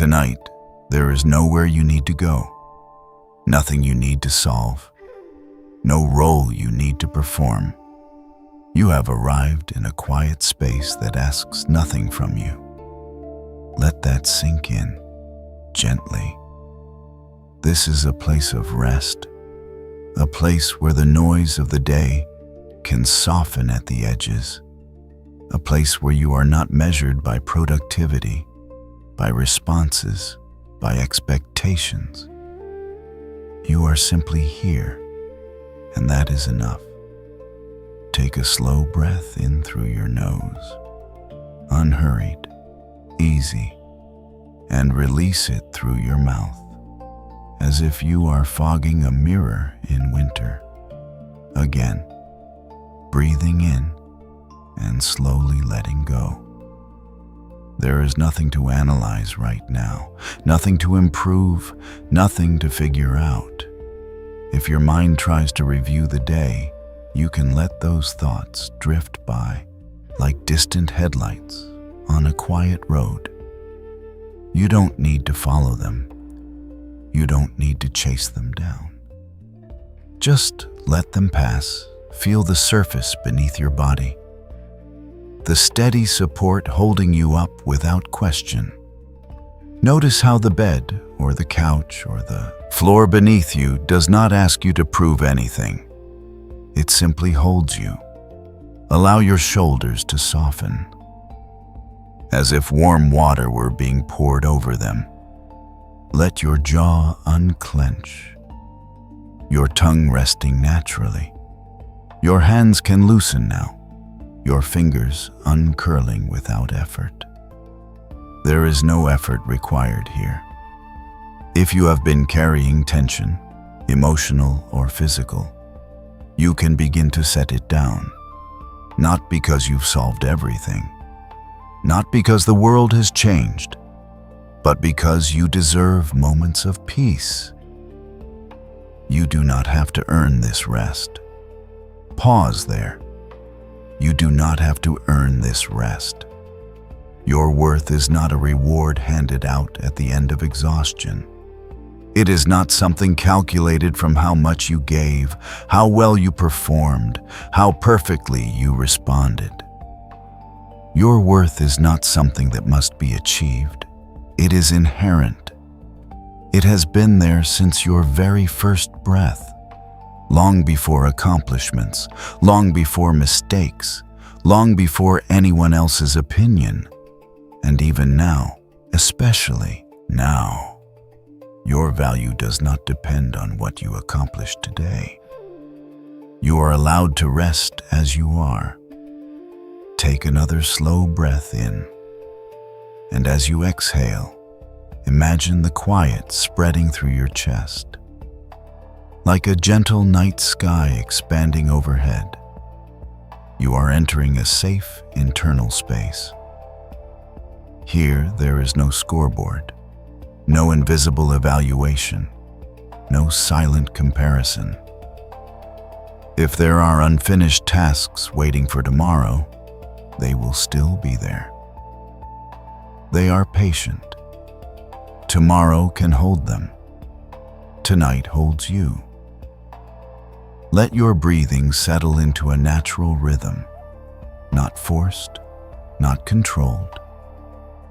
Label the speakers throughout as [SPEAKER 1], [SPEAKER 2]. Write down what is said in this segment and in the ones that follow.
[SPEAKER 1] Tonight, there is nowhere you need to go, nothing you need to solve, no role you need to perform. You have arrived in a quiet space that asks nothing from you. Let that sink in, gently. This is a place of rest, a place where the noise of the day can soften at the edges, a place where you are not measured by productivity, by responses, by expectations. You are simply here, and that is enough. Take a slow breath in through your nose, unhurried, easy, and release it through your mouth, as if you are fogging a mirror in winter. Again, breathing in and slowly letting go. There is nothing to analyze right now, nothing to improve, nothing to figure out. If your mind tries to review the day, you can let those thoughts drift by like distant headlights on a quiet road. You don't need to follow them. You don't need to chase them down. Just let them pass. Feel the surface beneath your body, the steady support holding you up without question. Notice how the bed or the couch or the floor beneath you does not ask you to prove anything. It simply holds you. Allow your shoulders to soften, as if warm water were being poured over them. Let your jaw unclench, your tongue resting naturally. Your hands can loosen now, your fingers uncurling without effort. There is no effort required here. If you have been carrying tension, emotional or physical, you can begin to set it down, not because you've solved everything, not because the world has changed, but because you deserve moments of peace. You do not have to earn this rest. Pause there. You do not have to earn this rest. Your worth is not a reward handed out at the end of exhaustion. It is not something calculated from how much you gave, how well you performed, how perfectly you responded. Your worth is not something that must be achieved. It is inherent. It has been there since your very first breath, long before accomplishments, long before mistakes, long before anyone else's opinion. And even now, especially now, your value does not depend on what you accomplish today. You are allowed to rest as you are. Take another slow breath in, and as you exhale, imagine the quiet spreading through your chest. Like a gentle night sky expanding overhead, you are entering a safe internal space. Here, there is no scoreboard, no invisible evaluation, no silent comparison. If there are unfinished tasks waiting for tomorrow, they will still be there. They are patient. Tomorrow can hold them. Tonight holds you. Let your breathing settle into a natural rhythm, not forced, not controlled,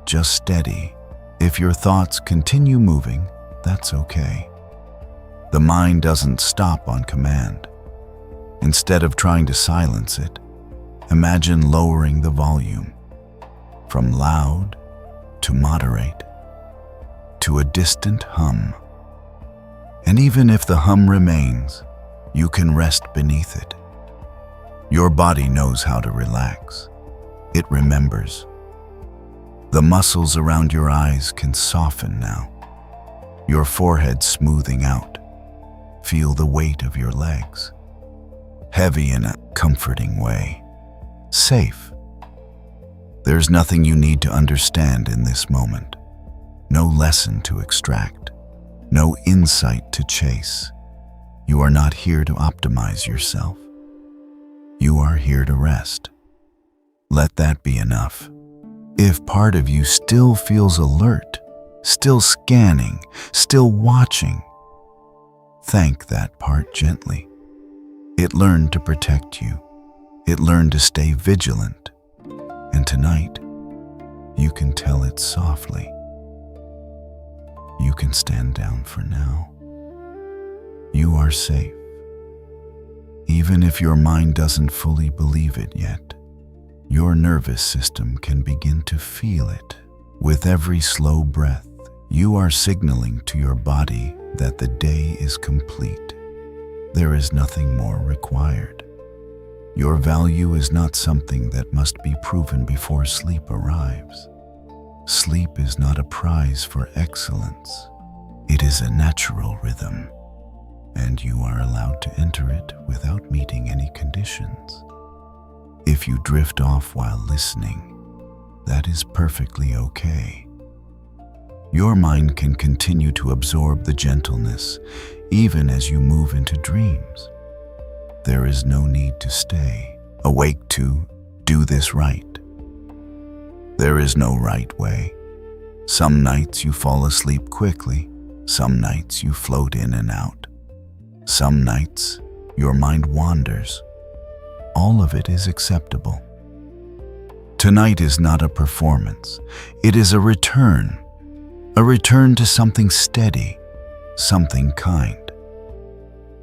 [SPEAKER 1] just steady. If your thoughts continue moving, that's okay. The mind doesn't stop on command. Instead of trying to silence it, imagine lowering the volume from loud to moderate to a distant hum. And even if the hum remains, you can rest beneath it. Your body knows how to relax. It remembers. The muscles around your eyes can soften now. Your forehead smoothing out. Feel the weight of your legs. Heavy in a comforting way. Safe. There's nothing you need to understand in this moment. No lesson to extract. No insight to chase. You are not here to optimize yourself. You are here to rest. Let that be enough. If part of you still feels alert, still scanning, still watching. Thank that part gently. It learned to protect you. It learned to stay vigilant. And tonight, you can tell it softly. You can stand down for now. You are safe. Even if your mind doesn't fully believe it yet, your nervous system can begin to feel it. With every slow breath, you are signaling to your body that the day is complete. There is nothing more required. Your value is not something that must be proven before sleep arrives. Sleep is not a prize for excellence. It is a natural rhythm, and you are allowed to enter it without meeting any conditions. If you drift off while listening, that is perfectly okay. Your mind can continue to absorb the gentleness even as you move into dreams. There is no need to stay awake to do this right. There is no right way. Some nights you fall asleep quickly. Some nights you float in and out. Some nights your mind wanders. All of it is acceptable. Tonight is not a performance. It is a return to something steady, something kind.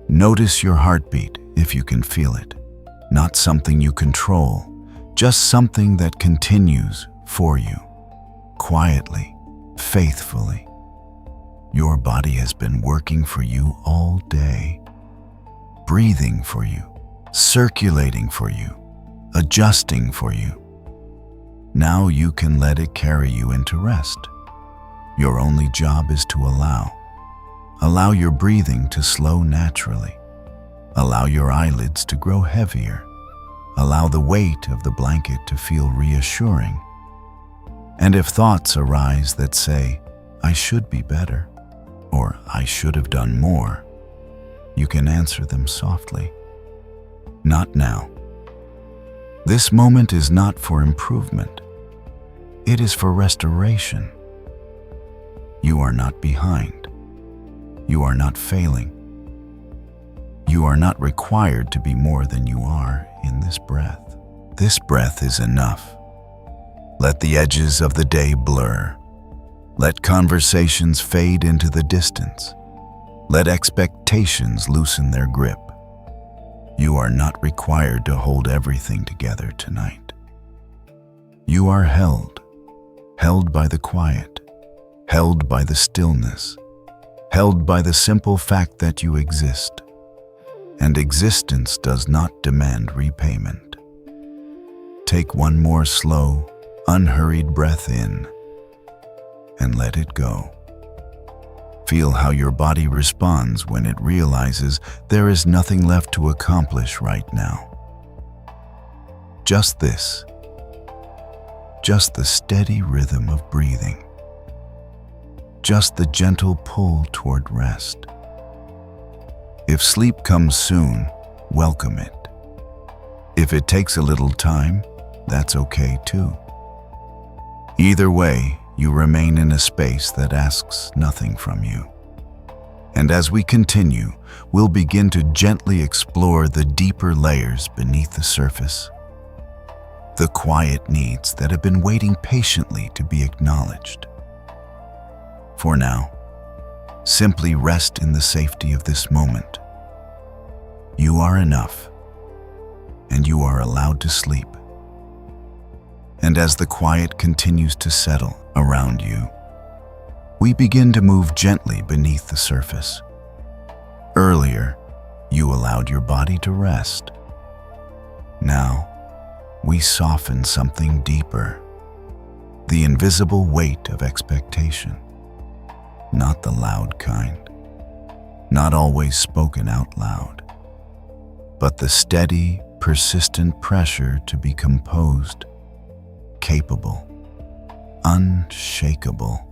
[SPEAKER 1] Notice your heartbeat if you can feel it. Not something you control, just something that continues for you, quietly, faithfully. Your body has been working for you all day, breathing for you, circulating for you, adjusting for you. Now you can let it carry you into rest. Your only job is to allow. Allow your breathing to slow naturally. Allow your eyelids to grow heavier. Allow the weight of the blanket to feel reassuring. And if thoughts arise that say, I should be better, or I should have done more, you can answer them softly. Not now. This moment is not for improvement. It is for restoration. You are not behind. You are not failing. You are not required to be more than you are in this breath. This breath is enough. Let the edges of the day blur. Let conversations fade into the distance. Let expectations loosen their grip. You are not required to hold everything together tonight. You are held by the quiet, held by the stillness, held by the simple fact that you exist. And existence does not demand repayment. Take one more slow, unhurried breath in and let it go. Feel how your body responds when it realizes there is nothing left to accomplish right now. Just this. Just the steady rhythm of breathing. Just the gentle pull toward rest. If sleep comes soon, welcome it. If it takes a little time, that's okay too. Either way, you remain in a space that asks nothing from you. And as we continue, we'll begin to gently explore the deeper layers beneath the surface. The quiet needs that have been waiting patiently to be acknowledged. For now, simply rest in the safety of this moment. You are enough, and you are allowed to sleep. And as the quiet continues to settle around you, we begin to move gently beneath the surface. Earlier, you allowed your body to rest. Now, we soften something deeper, the invisible weight of expectation. Not the loud kind, not always spoken out loud, but the steady, persistent pressure to be composed, capable, unshakable,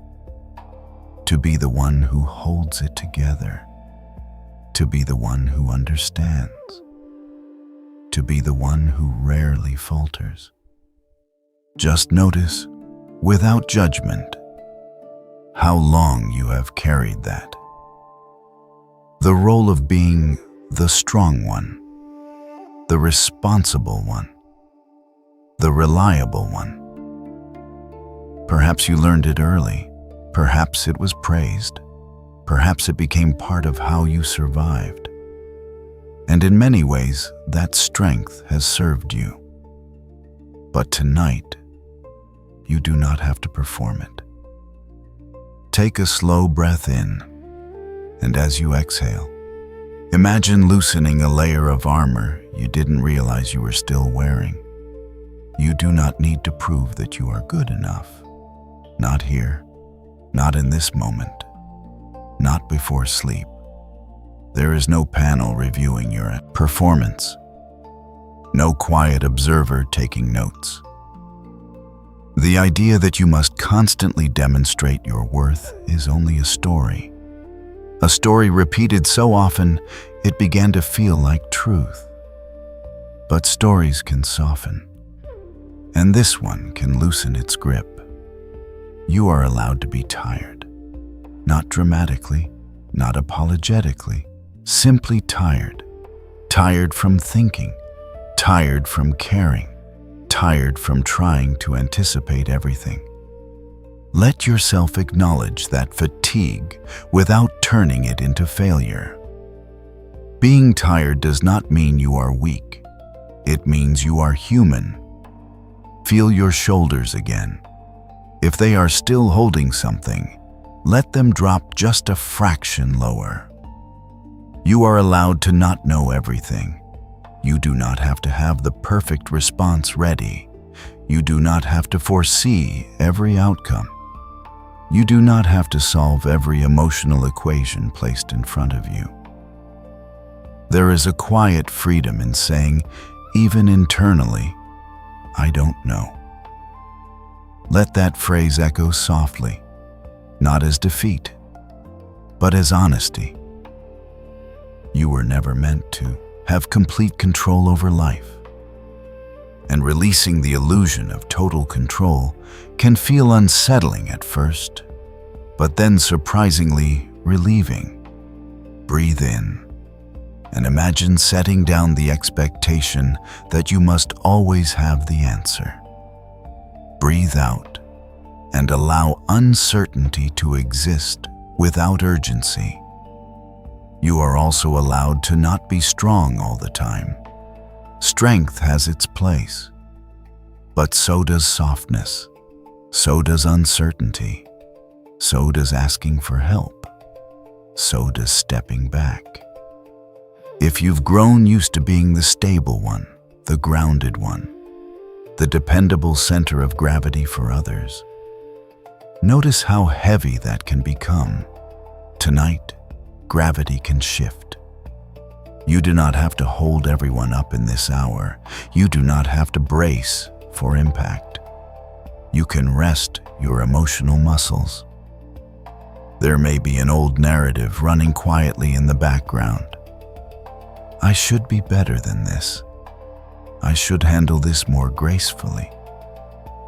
[SPEAKER 1] to be the one who holds it together, to be the one who understands, to be the one who rarely falters. Just notice, without judgment, how long you have carried that. The role of being the strong one, the responsible one, the reliable one. Perhaps you learned it early. Perhaps it was praised. Perhaps it became part of how you survived. And in many ways, that strength has served you. But tonight, you do not have to perform it. Take a slow breath in, and as you exhale, imagine loosening a layer of armor you didn't realize you were still wearing. You do not need to prove that you are good enough. Not here, not in this moment, not before sleep. There is no panel reviewing your performance, no quiet observer taking notes. The idea that you must constantly demonstrate your worth is only a story repeated so often it began to feel like truth. But stories can soften, and this one can loosen its grip. You are allowed to be tired, not dramatically, not apologetically, simply tired. Tired from thinking, tired from caring, tired from trying to anticipate everything. Let yourself acknowledge that fatigue without turning it into failure. Being tired does not mean you are weak. It means you are human. Feel your shoulders again. If they are still holding something, let them drop just a fraction lower. You are allowed to not know everything. You do not have to have the perfect response ready. You do not have to foresee every outcome. You do not have to solve every emotional equation placed in front of you. There is a quiet freedom in saying, even internally, I don't know. Let that phrase echo softly, not as defeat, but as honesty. You were never meant to have complete control over life. And releasing the illusion of total control can feel unsettling at first, but then surprisingly relieving. Breathe in and imagine setting down the expectation that you must always have the answer. Breathe out and allow uncertainty to exist without urgency. You are also allowed to not be strong all the time. Strength has its place, but so does softness, so does uncertainty, so does asking for help, so does stepping back. If you've grown used to being the stable one, the grounded one, the dependable center of gravity for others, notice how heavy that can become. Tonight, gravity can shift. You do not have to hold everyone up in this hour. You do not have to brace for impact. You can rest your emotional muscles. There may be an old narrative running quietly in the background. I should be better than this. I should handle this more gracefully.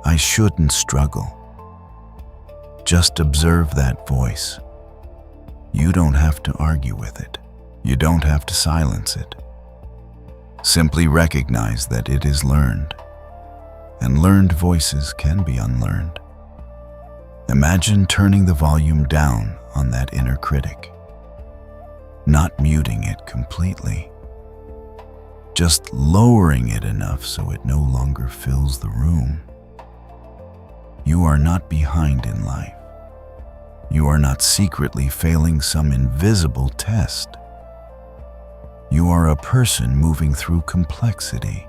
[SPEAKER 1] I shouldn't struggle. Just observe that voice. You don't have to argue with it. You don't have to silence it. Simply recognize that it is learned, and learned voices can be unlearned. Imagine turning the volume down on that inner critic, not muting it completely, just lowering it enough so it no longer fills the room. You are not behind in life. You are not secretly failing some invisible test. You are a person moving through complexity,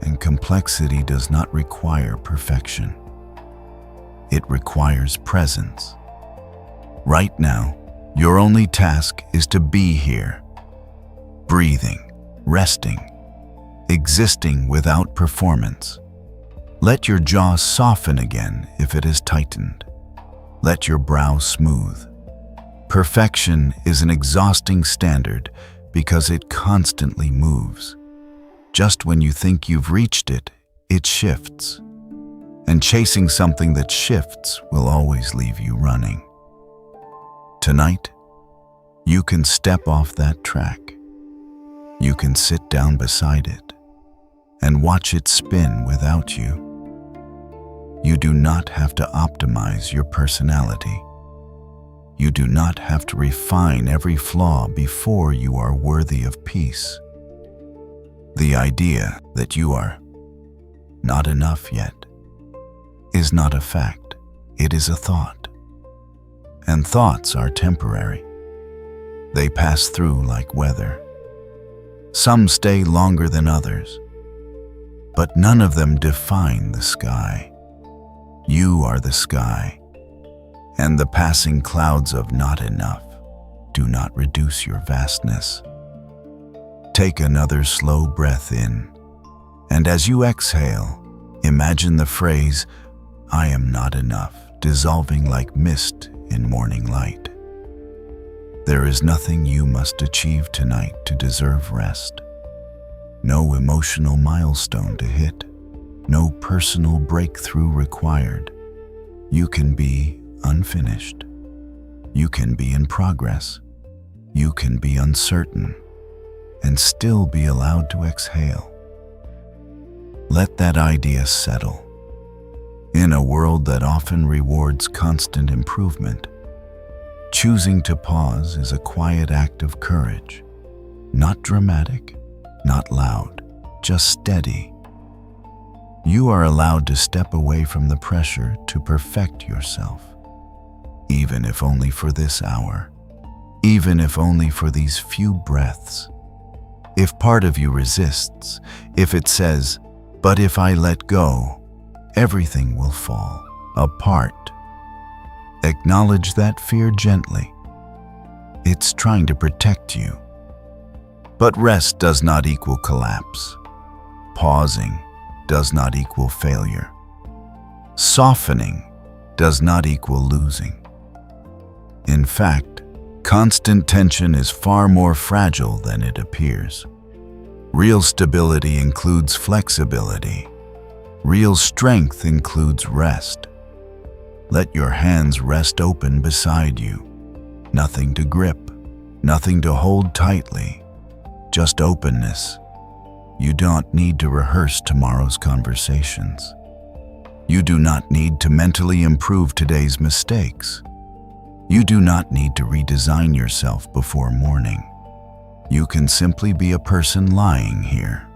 [SPEAKER 1] and complexity does not require perfection. It requires presence. Right now, your only task is to be here, breathing, resting, existing without performance. Let your jaw soften again if it is tightened. Let your brow smooth. Perfection is an exhausting standard because it constantly moves. Just when you think you've reached it, it shifts. and chasing something that shifts will always leave you running. Tonight, you can step off that track. You can sit down beside it and watch it spin without you. You do not have to optimize your personality. You do not have to refine every flaw before you are worthy of peace. The idea that you are not enough yet is not a fact, it is a thought. And thoughts are temporary. They pass through like weather. Some stay longer than others, but none of them define the sky. You are the sky, and the passing clouds of not enough do not reduce your vastness. Take another slow breath in, and as you exhale, imagine the phrase, "I am not enough," dissolving like mist in morning light. There is nothing you must achieve tonight to deserve rest. No emotional milestone to hit, no personal breakthrough required. You can be unfinished. You can be in progress. You can be uncertain and still be allowed to exhale. Let that idea settle. In a world that often rewards constant improvement, choosing to pause is a quiet act of courage. Not dramatic, not loud, just steady. You are allowed to step away from the pressure to perfect yourself, even if only for this hour, even if only for these few breaths. If part of you resists, if it says, "But if I let go, everything will fall apart," acknowledge that fear gently. It's trying to protect you. But rest does not equal collapse. Pausing does not equal failure. Softening does not equal losing. In fact, constant tension is far more fragile than it appears. Real stability includes flexibility. Real strength includes rest. Let your hands rest open beside you. Nothing to grip, nothing to hold tightly, just openness. You don't need to rehearse tomorrow's conversations. You do not need to mentally improve today's mistakes. You do not need to redesign yourself before morning. You can simply be a person lying here,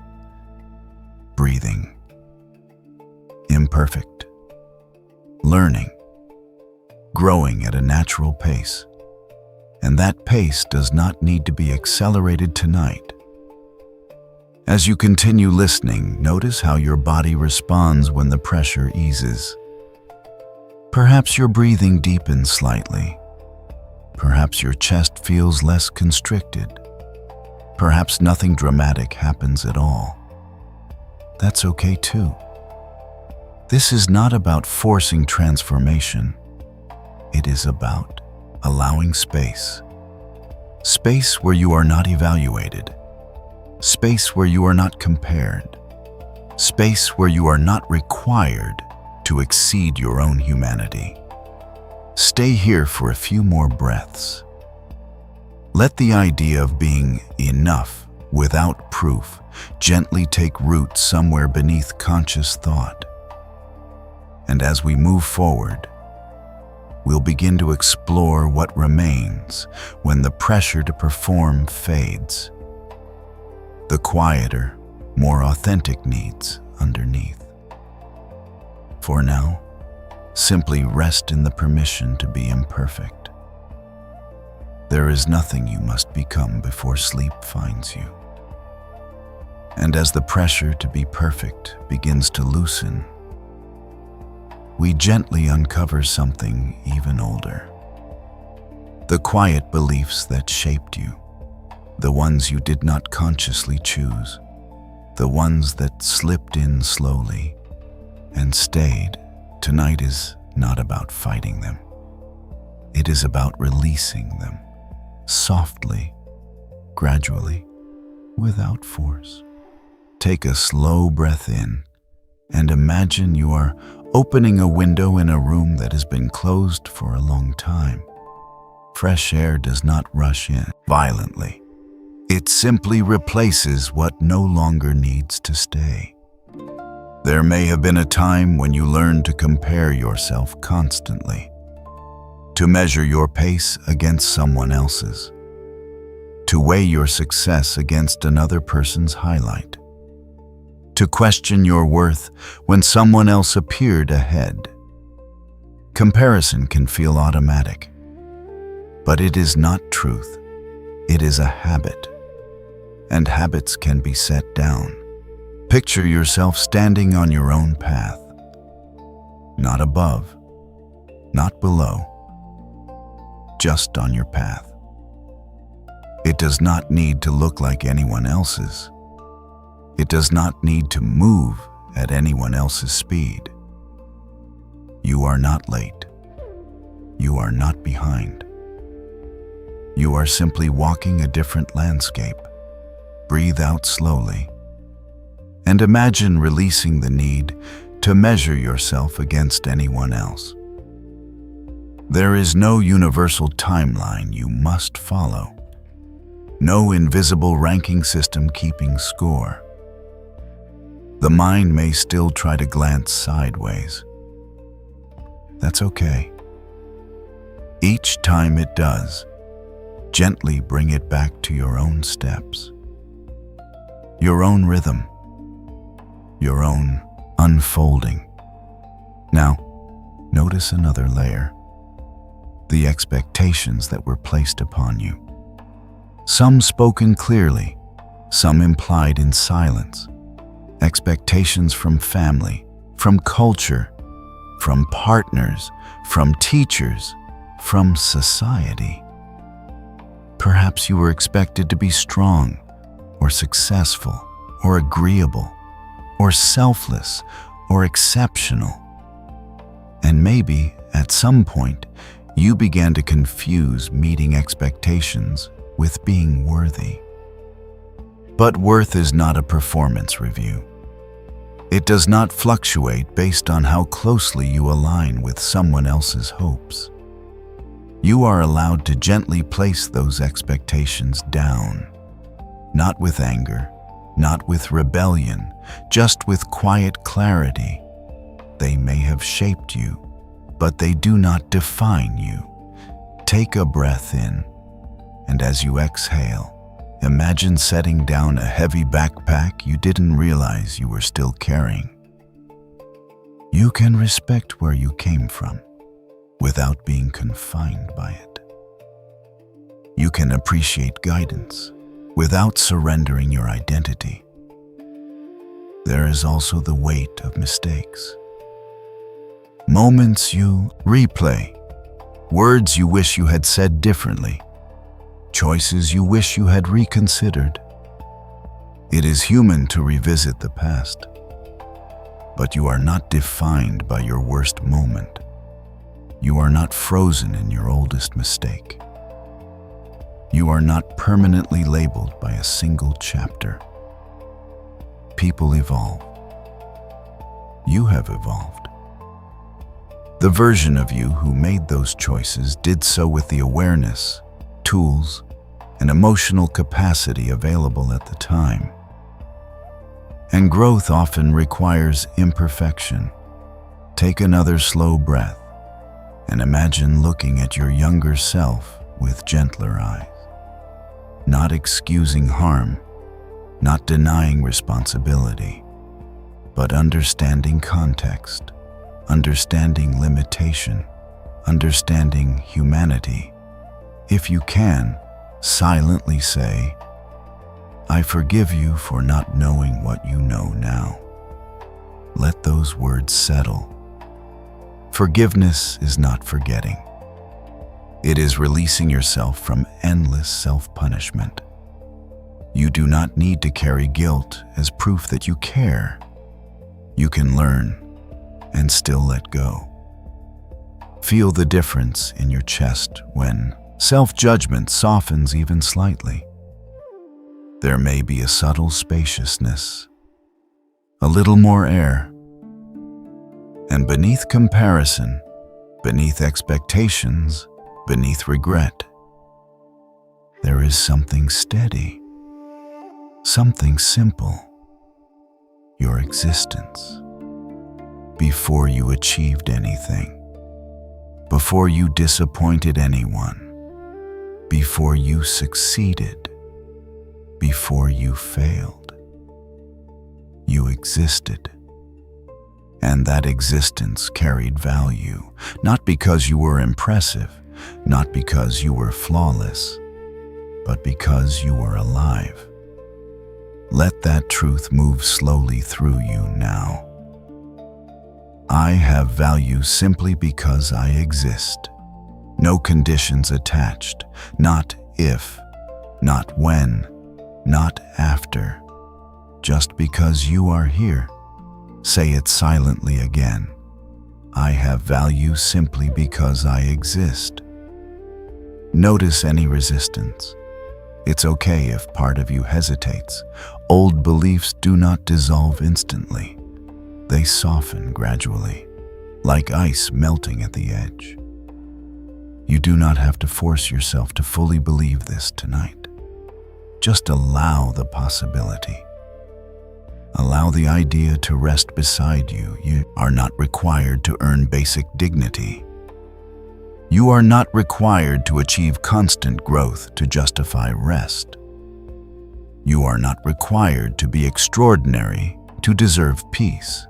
[SPEAKER 1] breathing, imperfect, learning, growing at a natural pace. And that pace does not need to be accelerated tonight. As you continue listening, notice how your body responds when the pressure eases. Perhaps your breathing deepens slightly. Perhaps your chest feels less constricted. Perhaps nothing dramatic happens at all. That's okay too. This is not about forcing transformation. It is about allowing space. Space where you are not evaluated. Space where you are not compared. Space where you are not required to exceed your own humanity. Stay here for a few more breaths. Let the idea of being enough without proof gently take root somewhere beneath conscious thought. And as we move forward, we'll begin to explore what remains when the pressure to perform fades. The quieter, more authentic needs underneath. For now, simply rest in the permission to be imperfect. There is nothing you must become before sleep finds you. And as the pressure to be perfect begins to loosen, we gently uncover something even older. The quiet beliefs that shaped you, the ones you did not consciously choose, the ones that slipped in slowly and stayed. Tonight is not about fighting them. It is about releasing them, softly, gradually, without force. Take a slow breath in and imagine you are opening a window in a room that has been closed for a long time. Fresh air does not rush in violently. It simply replaces what no longer needs to stay. There may have been a time when you learned to compare yourself constantly, to measure your pace against someone else's, to weigh your success against another person's highlight, to question your worth when someone else appeared ahead. Comparison can feel automatic, but it is not truth. It is a habit, and habits can be set down. Picture yourself standing on your own path, not above, not below, just on your path. It does not need to look like anyone else's. It does not need to move at anyone else's speed. You are not late. You are not behind. You are simply walking a different landscape. Breathe out slowly, and imagine releasing the need to measure yourself against anyone else. There is no universal timeline you must follow, no invisible ranking system keeping score. The mind may still try to glance sideways. That's okay. Each time it does, gently bring it back to your own steps, your own rhythm, your own unfolding. Now, notice another layer: the expectations that were placed upon you. Some spoken clearly, some implied in silence. Expectations from family, from culture, from partners, from teachers, from society. Perhaps you were expected to be strong, or successful, or agreeable, or selfless, or exceptional. And maybe, at some point, you began to confuse meeting expectations with being worthy. But worth is not a performance review. It does not fluctuate based on how closely you align with someone else's hopes. You are allowed to gently place those expectations down, not with anger, not with rebellion, just with quiet clarity. They may have shaped you, but they do not define you. Take a breath in, and as you exhale, imagine setting down a heavy backpack you didn't realize you were still carrying. You can respect where you came from without being confined by it. You can appreciate guidance without surrendering your identity. There is also the weight of mistakes. Moments you replay, words you wish you had said differently, choices you wish you had reconsidered. It is human to revisit the past, but you are not defined by your worst moment. You are not frozen in your oldest mistake. You are not permanently labeled by a single chapter. People evolve. You have evolved. The version of you who made those choices did so with the awareness, tools, and emotional capacity available at the time. And growth often requires imperfection. Take another slow breath and imagine looking at your younger self with gentler eyes. Not excusing harm, not denying responsibility, but understanding context, understanding limitation, understanding humanity. If you can, silently say, "I forgive you for not knowing what you know now." Let those words settle. Forgiveness is not forgetting. It is releasing yourself from endless self-punishment. You do not need to carry guilt as proof that you care. You can learn and still let go. Feel the difference in your chest when self-judgment softens even slightly. There may be a subtle spaciousness, a little more air, And beneath comparison, beneath expectations, beneath regret, there is something steady, something simple, your existence. Before you achieved anything, before you disappointed anyone, before you succeeded, before you failed, you existed. And that existence carried value, not because you were impressive, not because you were flawless, but because you were alive. Let that truth move slowly through you now. I have value simply because I exist. No conditions attached, not if, not when, not after. Just because you are here. Say it silently again. I have value simply because I exist. Notice any resistance. It's okay if part of you hesitates. Old beliefs do not dissolve instantly. They soften gradually, like ice melting at the edge. You do not have to force yourself to fully believe this tonight. Just allow the possibility. Allow the idea to rest beside you. You are not required to earn basic dignity. You are not required to achieve constant growth to justify rest. You are not required to be extraordinary to deserve peace.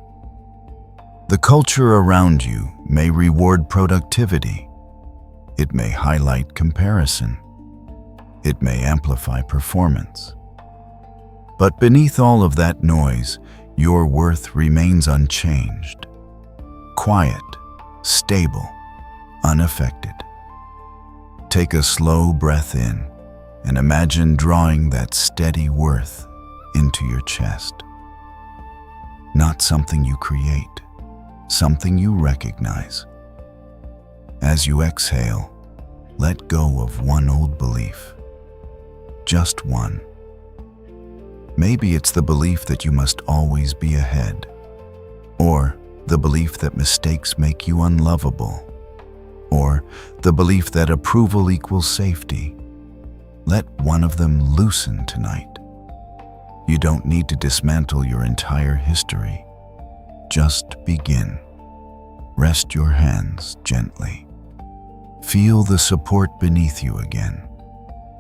[SPEAKER 1] The culture around you may reward productivity. It may highlight comparison. It may amplify performance. But beneath all of that noise, your worth remains unchanged, quiet, stable, unaffected. Take a slow breath in and imagine drawing that steady worth into your chest. Not something you create, something you recognize. As you exhale, let go of one old belief. Just one. Maybe it's the belief that you must always be ahead, or the belief that mistakes make you unlovable, or the belief that approval equals safety. Let one of them loosen tonight. You don't need to dismantle your entire history. Just begin. Rest your hands gently. Feel the support beneath you again.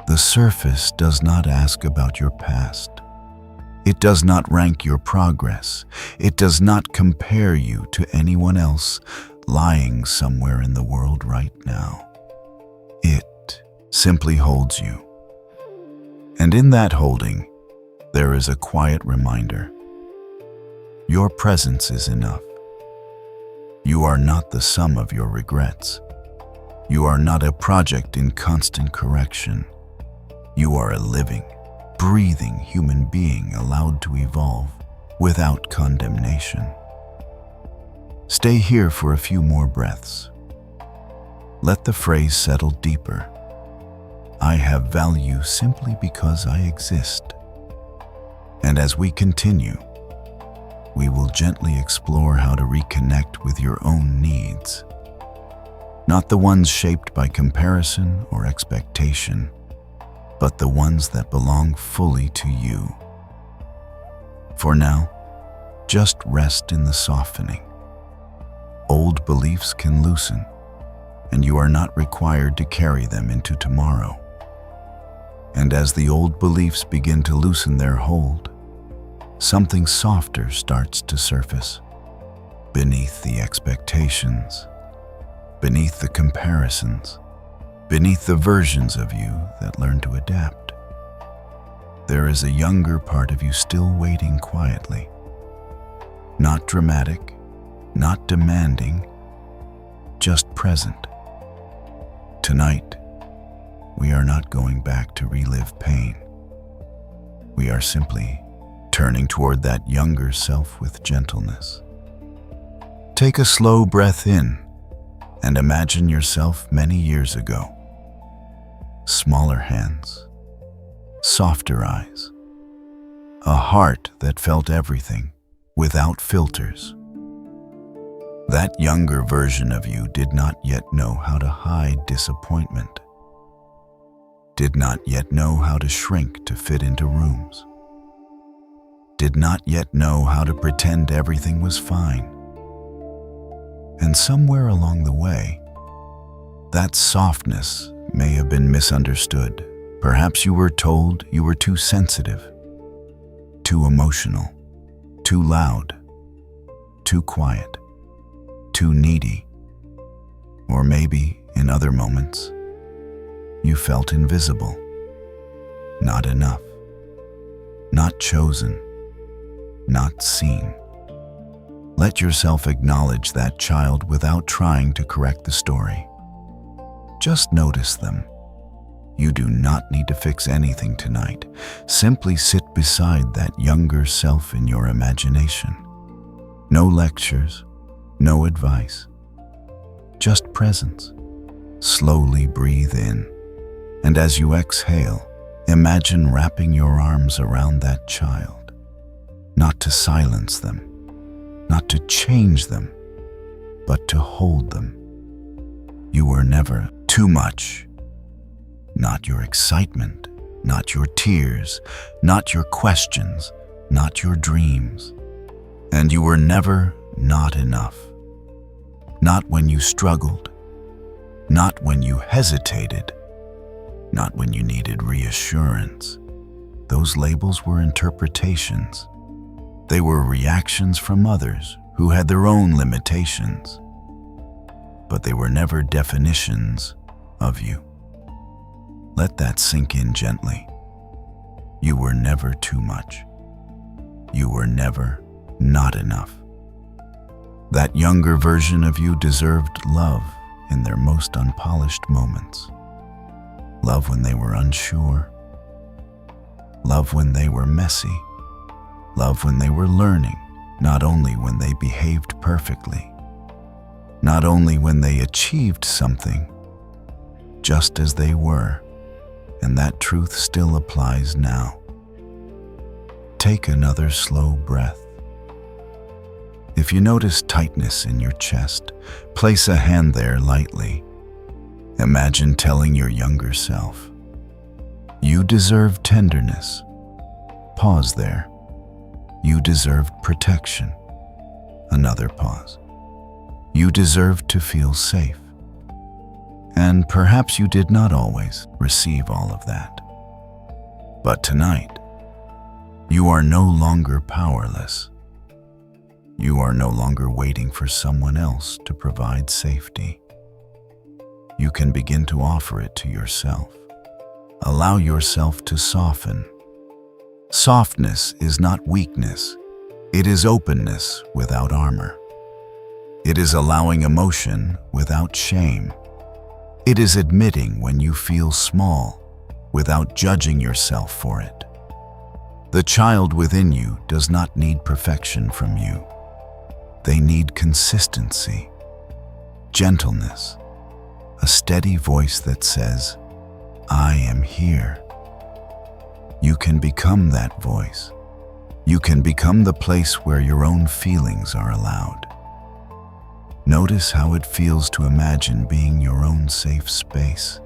[SPEAKER 1] The surface does not ask about your past. It does not rank your progress. It does not compare you to anyone else lying somewhere in the world right now. It simply holds you. And in that holding, there is a quiet reminder. Your presence is enough. You are not the sum of your regrets. You are not a project in constant correction. You are a living, breathing human being allowed to evolve without condemnation. Stay here for a few more breaths. Let the phrase settle deeper. I have value simply because I exist. And as we continue, we will gently explore how to reconnect with your own needs. Not the ones shaped by comparison or expectation, but the ones that belong fully to you. For now, just rest in the softening. Old beliefs can loosen, and you are not required to carry them into tomorrow. And as the old beliefs begin to loosen their hold, something softer starts to surface. Beneath the expectations, beneath the comparisons, beneath the versions of you that learn to adapt, there is a younger part of you still waiting quietly. Not dramatic, not demanding, just present. Tonight, we are not going back to relive pain. We are simply turning toward that younger self with gentleness. Take a slow breath in and imagine yourself many years ago. Smaller hands, softer eyes, a heart that felt everything without filters. That younger version of you did not yet know how to hide disappointment, did not yet know how to shrink to fit into rooms, did not yet know how to pretend everything was fine. And somewhere along the way, that softness may have been misunderstood. Perhaps you were told you were too sensitive, too emotional, too loud, too quiet, too needy. Or maybe, in other moments, you felt invisible, not enough, not chosen, not seen. Let yourself acknowledge that child without trying to correct the story. Just notice them. You do not need to fix anything tonight. Simply sit beside that younger self in your imagination. No lectures, no advice, just presence. Slowly breathe in, and as you exhale, imagine wrapping your arms around that child, not to silence them, not to change them, but to hold them. You were never too much. Not your excitement, not your tears, not your questions, not your dreams. And you were never not enough. Not when you struggled, not when you hesitated, not when you needed reassurance. Those labels were interpretations. They were reactions from others who had their own limitations. But they were never definitions of you. Let that sink in gently. You were never too much. You were never not enough. That younger version of you deserved love in their most unpolished moments. Love when they were unsure. Love when they were messy. Love when they were learning, not only when they behaved perfectly, not only when they achieved something, just as they were. And that truth still applies now. Take another slow breath. If you notice tightness in your chest, place a hand there lightly. Imagine telling your younger self, "You deserve tenderness." Pause there. "You deserved protection." Another pause. "You deserve to feel safe." And perhaps you did not always receive all of that. But tonight, you are no longer powerless. You are no longer waiting for someone else to provide safety. You can begin to offer it to yourself. Allow yourself to soften. Softness is not weakness. It is openness without armor. It is allowing emotion without shame. It is admitting when you feel small without judging yourself for it. The child within you does not need perfection from you. They need consistency, gentleness, a steady voice that says, "I am here." You can become that voice. You can become the place where your own feelings are allowed. Notice how it feels to imagine being your own safe space.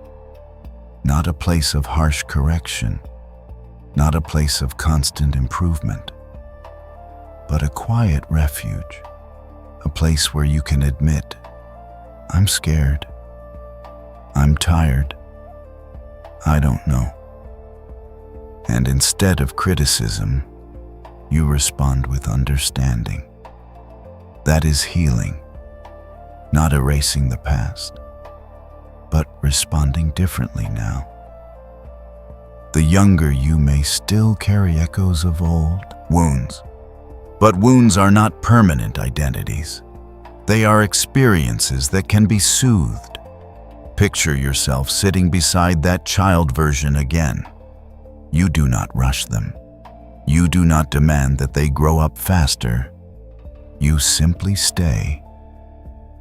[SPEAKER 1] Not a place of harsh correction, not a place of constant improvement, but a quiet refuge, a place where you can admit, "I'm scared, I'm tired, I don't know." And instead of criticism, you respond with understanding. That is healing. Not erasing the past, but responding differently now. The younger you may still carry echoes of old wounds, but wounds are not permanent identities. They are experiences that can be soothed. Picture yourself sitting beside that child version again. You do not rush them. You do not demand that they grow up faster. You simply stay.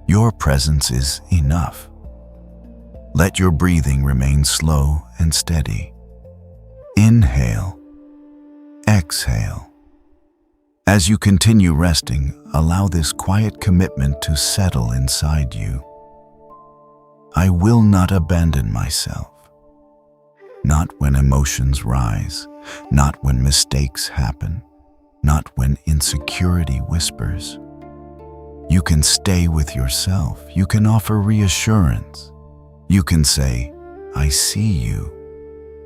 [SPEAKER 1] Your presence is enough. Let your breathing remain slow and steady. Inhale, exhale, As you continue resting, allow this quiet commitment to settle inside you. I will not abandon myself. Not when emotions rise, not when mistakes happen, not when insecurity whispers. You can stay with yourself. You can offer reassurance. You can say, I see you.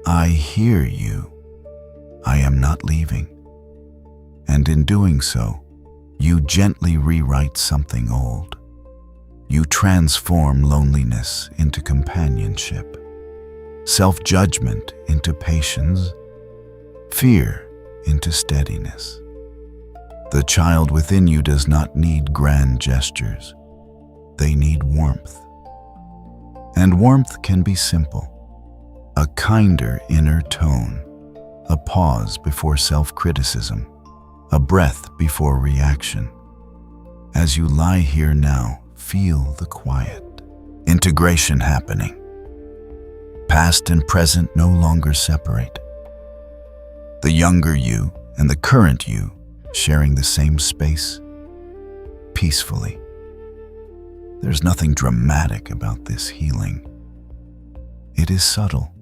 [SPEAKER 1] I hear you. I am not leaving. And in doing so, you gently rewrite something old. You transform loneliness into companionship, self-judgment into patience, fear into steadiness. The child within you does not need grand gestures. They need warmth. And warmth can be simple. A kinder inner tone, a pause before self-criticism, a breath before reaction. As you lie here now, feel the quiet. Integration happening. Past and present no longer separate. The younger you and the current you sharing the same space, peacefully. There's nothing dramatic about this healing. It is subtle,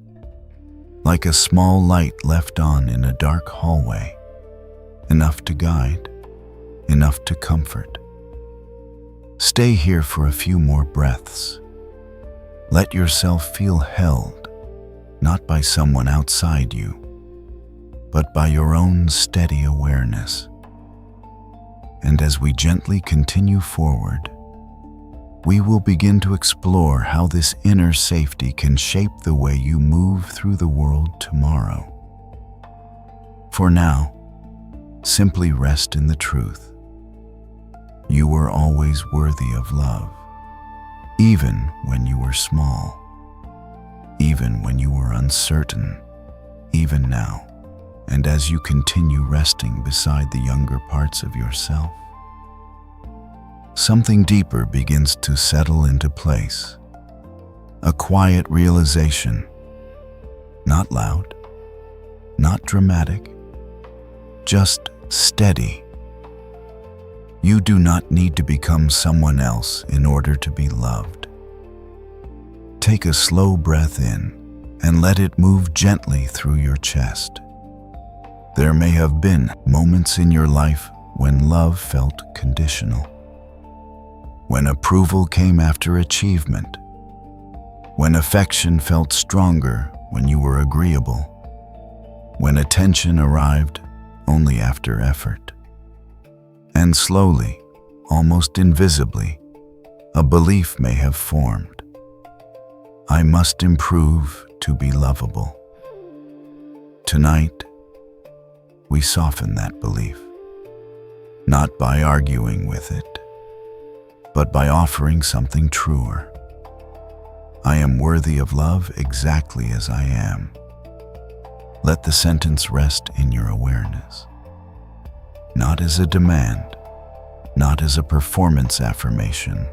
[SPEAKER 1] like a small light left on in a dark hallway, enough to guide, enough to comfort. Stay here for a few more breaths. Let yourself feel held, not by someone outside you, but by your own steady awareness. And as we gently continue forward, we will begin to explore how this inner safety can shape the way you move through the world tomorrow. For now, simply rest in the truth. You were always worthy of love, even when you were small, even when you were uncertain, even now. And as you continue resting beside the younger parts of yourself, something deeper begins to settle into place. A quiet realization, not loud, not dramatic, just steady. You do not need to become someone else in order to be loved. Take a slow breath in and let it move gently through your chest. There may have been moments in your life when love felt conditional, when approval came after achievement, when affection felt stronger when you were agreeable, when attention arrived only after effort. And slowly, almost invisibly, a belief may have formed. I must improve to be lovable. Tonight, we soften that belief, not by arguing with it, but by offering something truer. I am worthy of love exactly as I am. Let the sentence rest in your awareness, not as a demand, not as a performance affirmation,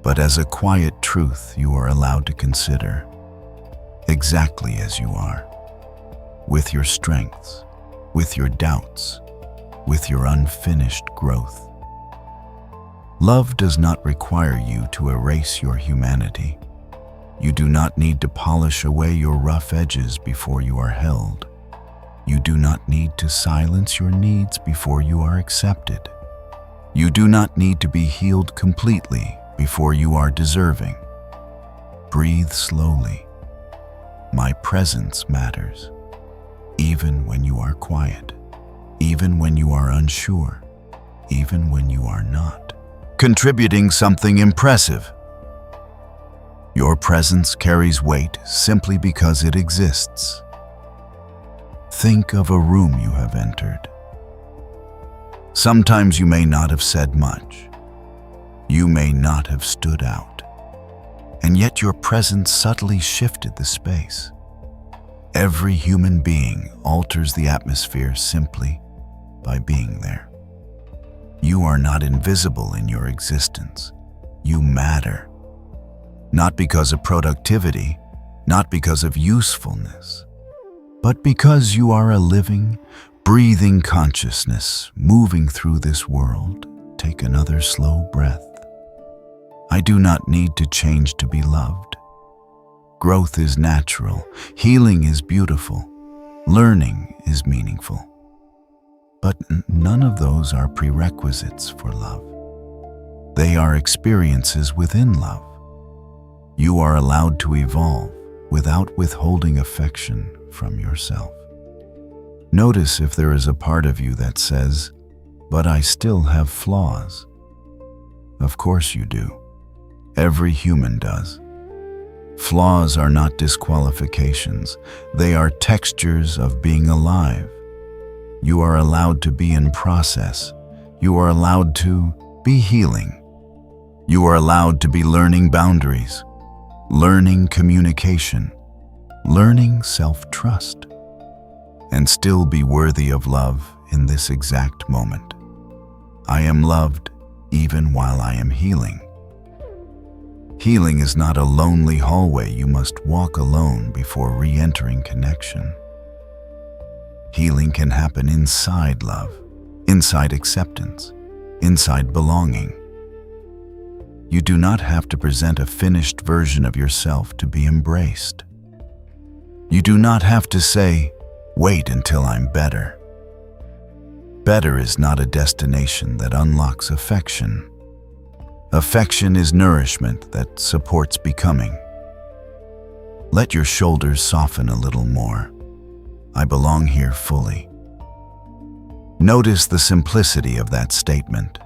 [SPEAKER 1] but as a quiet truth you are allowed to consider, exactly as you are, with your strengths, with your doubts, with your unfinished growth. Love does not require you to erase your humanity. You do not need to polish away your rough edges before you are held. You do not need to silence your needs before you are accepted. You do not need to be healed completely before you are deserving. Breathe slowly. My presence matters. Even when you are quiet, even when you are unsure, even when you are not contributing something impressive. Your presence carries weight simply because it exists. Think of a room you have entered. Sometimes you may not have said much. You may not have stood out. And yet your presence subtly shifted the space. Every human being alters the atmosphere simply by being there. You are not invisible in your existence. You matter. Not because of productivity, not because of usefulness, but because you are a living, breathing consciousness moving through this world, take another slow breath. I do not need to change to be loved. Growth is natural, healing is beautiful, learning is meaningful. But none of those are prerequisites for love. They are experiences within love. You are allowed to evolve without withholding affection from yourself. Notice if there is a part of you that says, "But I still have flaws." Of course you do. Every human does. Flaws are not disqualifications. They are textures of being alive. You are allowed to be in process. You are allowed to be healing. You are allowed to be learning boundaries, learning communication, learning self-trust, and still be worthy of love in this exact moment. I am loved even while I am healing. Healing is not a lonely hallway you must walk alone before re-entering connection. Healing can happen inside love, inside acceptance, inside belonging. You do not have to present a finished version of yourself to be embraced. You do not have to say, "Wait until I'm better." Better is not a destination that unlocks affection. Affection is nourishment that supports becoming. Let your shoulders soften a little more. I belong here fully. Notice the simplicity of that statement.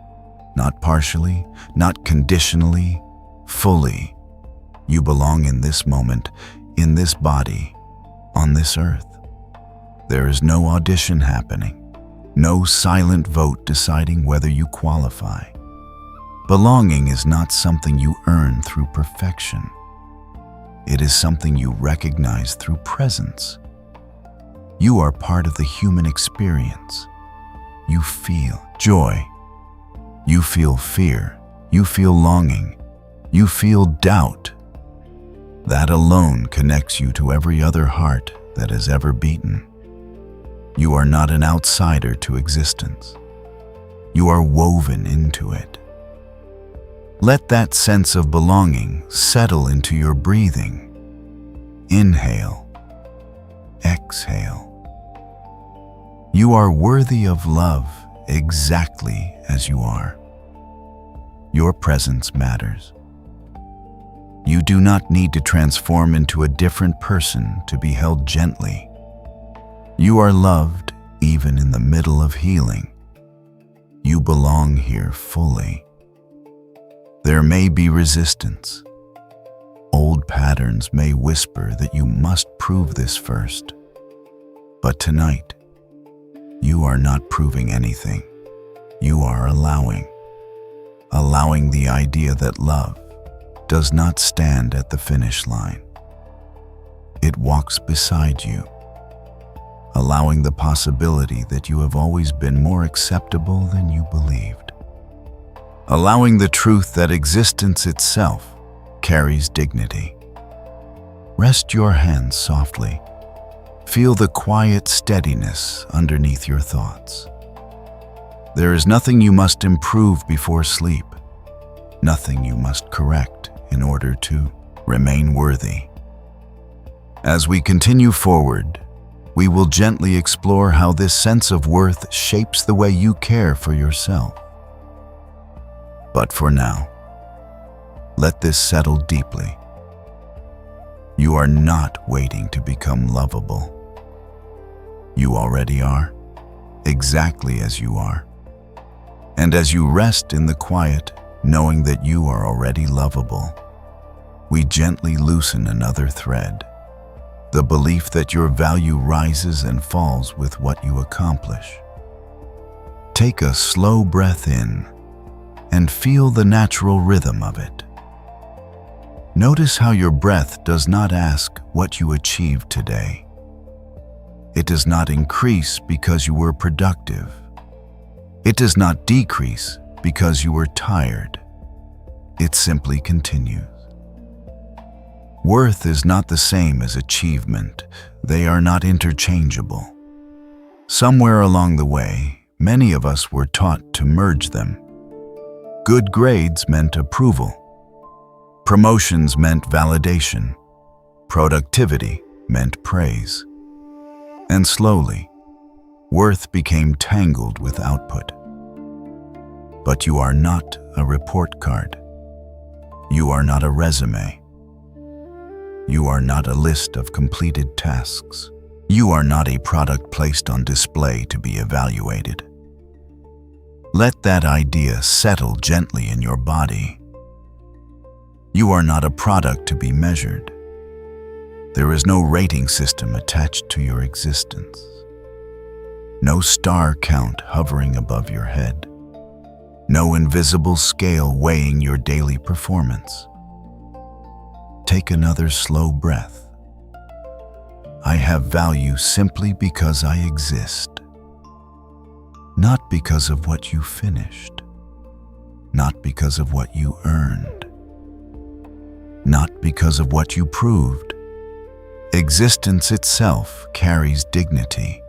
[SPEAKER 1] Not partially, not conditionally, fully. You belong in this moment, in this body, on this earth. There is no audition happening, no silent vote deciding whether you qualify. Belonging is not something you earn through perfection. It is something you recognize through presence. You are part of the human experience. You feel joy. You feel fear. You feel longing. You feel doubt. That alone connects you to every other heart that has ever beaten. You are not an outsider to existence. You are woven into it. Let that sense of belonging settle into your breathing. Inhale. Exhale. You are worthy of love exactly as you are. Your presence matters. You do not need to transform into a different person to be held gently. You are loved even in the middle of healing. You belong here fully. There may be resistance. Old patterns may whisper that you must prove this first. But tonight, you are not proving anything. You are allowing the idea that love does not stand at the finish line. It walks beside you, allowing the possibility that you have always been more acceptable than you believed, allowing the truth that existence itself carries dignity. Rest your hands softly. Feel the quiet steadiness underneath your thoughts. There is nothing you must improve before sleep, nothing you must correct in order to remain worthy. As we continue forward, we will gently explore how this sense of worth shapes the way you care for yourself. But for now, let this settle deeply. You are not waiting to become lovable. You already are, exactly as you are. And as you rest in the quiet, knowing that you are already lovable, we gently loosen another thread, the belief that your value rises and falls with what you accomplish. Take a slow breath in and feel the natural rhythm of it. Notice how your breath does not ask what you achieved today. It does not increase because you were productive. It does not decrease because you were tired. It simply continues. Worth is not the same as achievement. They are not interchangeable. Somewhere along the way, many of us were taught to merge them. Good grades meant approval. Promotions meant validation. Productivity meant praise. And slowly, worth became tangled with output. But you are not a report card. You are not a resume. You are not a list of completed tasks. You are not a product placed on display to be evaluated. Let that idea settle gently in your body. You are not a product to be measured. There is no rating system attached to your existence. No star count hovering above your head. No invisible scale weighing your daily performance. Take another slow breath. I have value simply because I exist. Not because of what you finished. Not because of what you earned. Not because of what you proved. Existence itself carries dignity.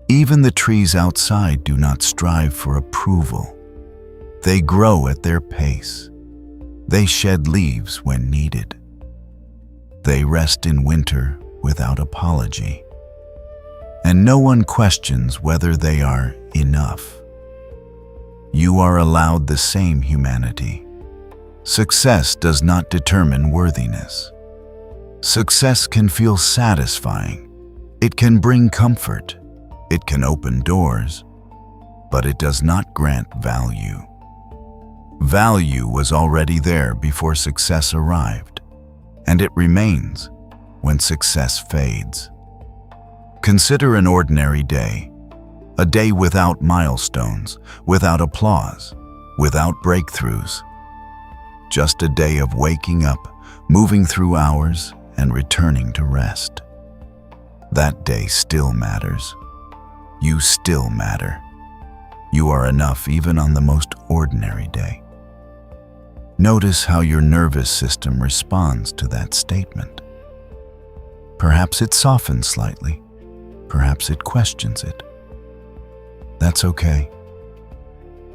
[SPEAKER 1] Even the trees outside do not strive for approval. They grow at their pace. They shed leaves when needed. They rest in winter without apology. And no one questions whether they are enough. You are allowed the same humanity. Success does not determine worthiness. Success can feel satisfying. It can bring comfort. It can open doors. But it does not grant value. Value was already there before success arrived, and it remains when success fades. Consider an ordinary day, a day without milestones, without applause, without breakthroughs. Just a day of waking up, moving through hours, and returning to rest. That day still matters. You still matter. You are enough even on the most ordinary day. Notice how your nervous system responds to that statement. Perhaps it softens slightly. Perhaps it questions it. That's okay.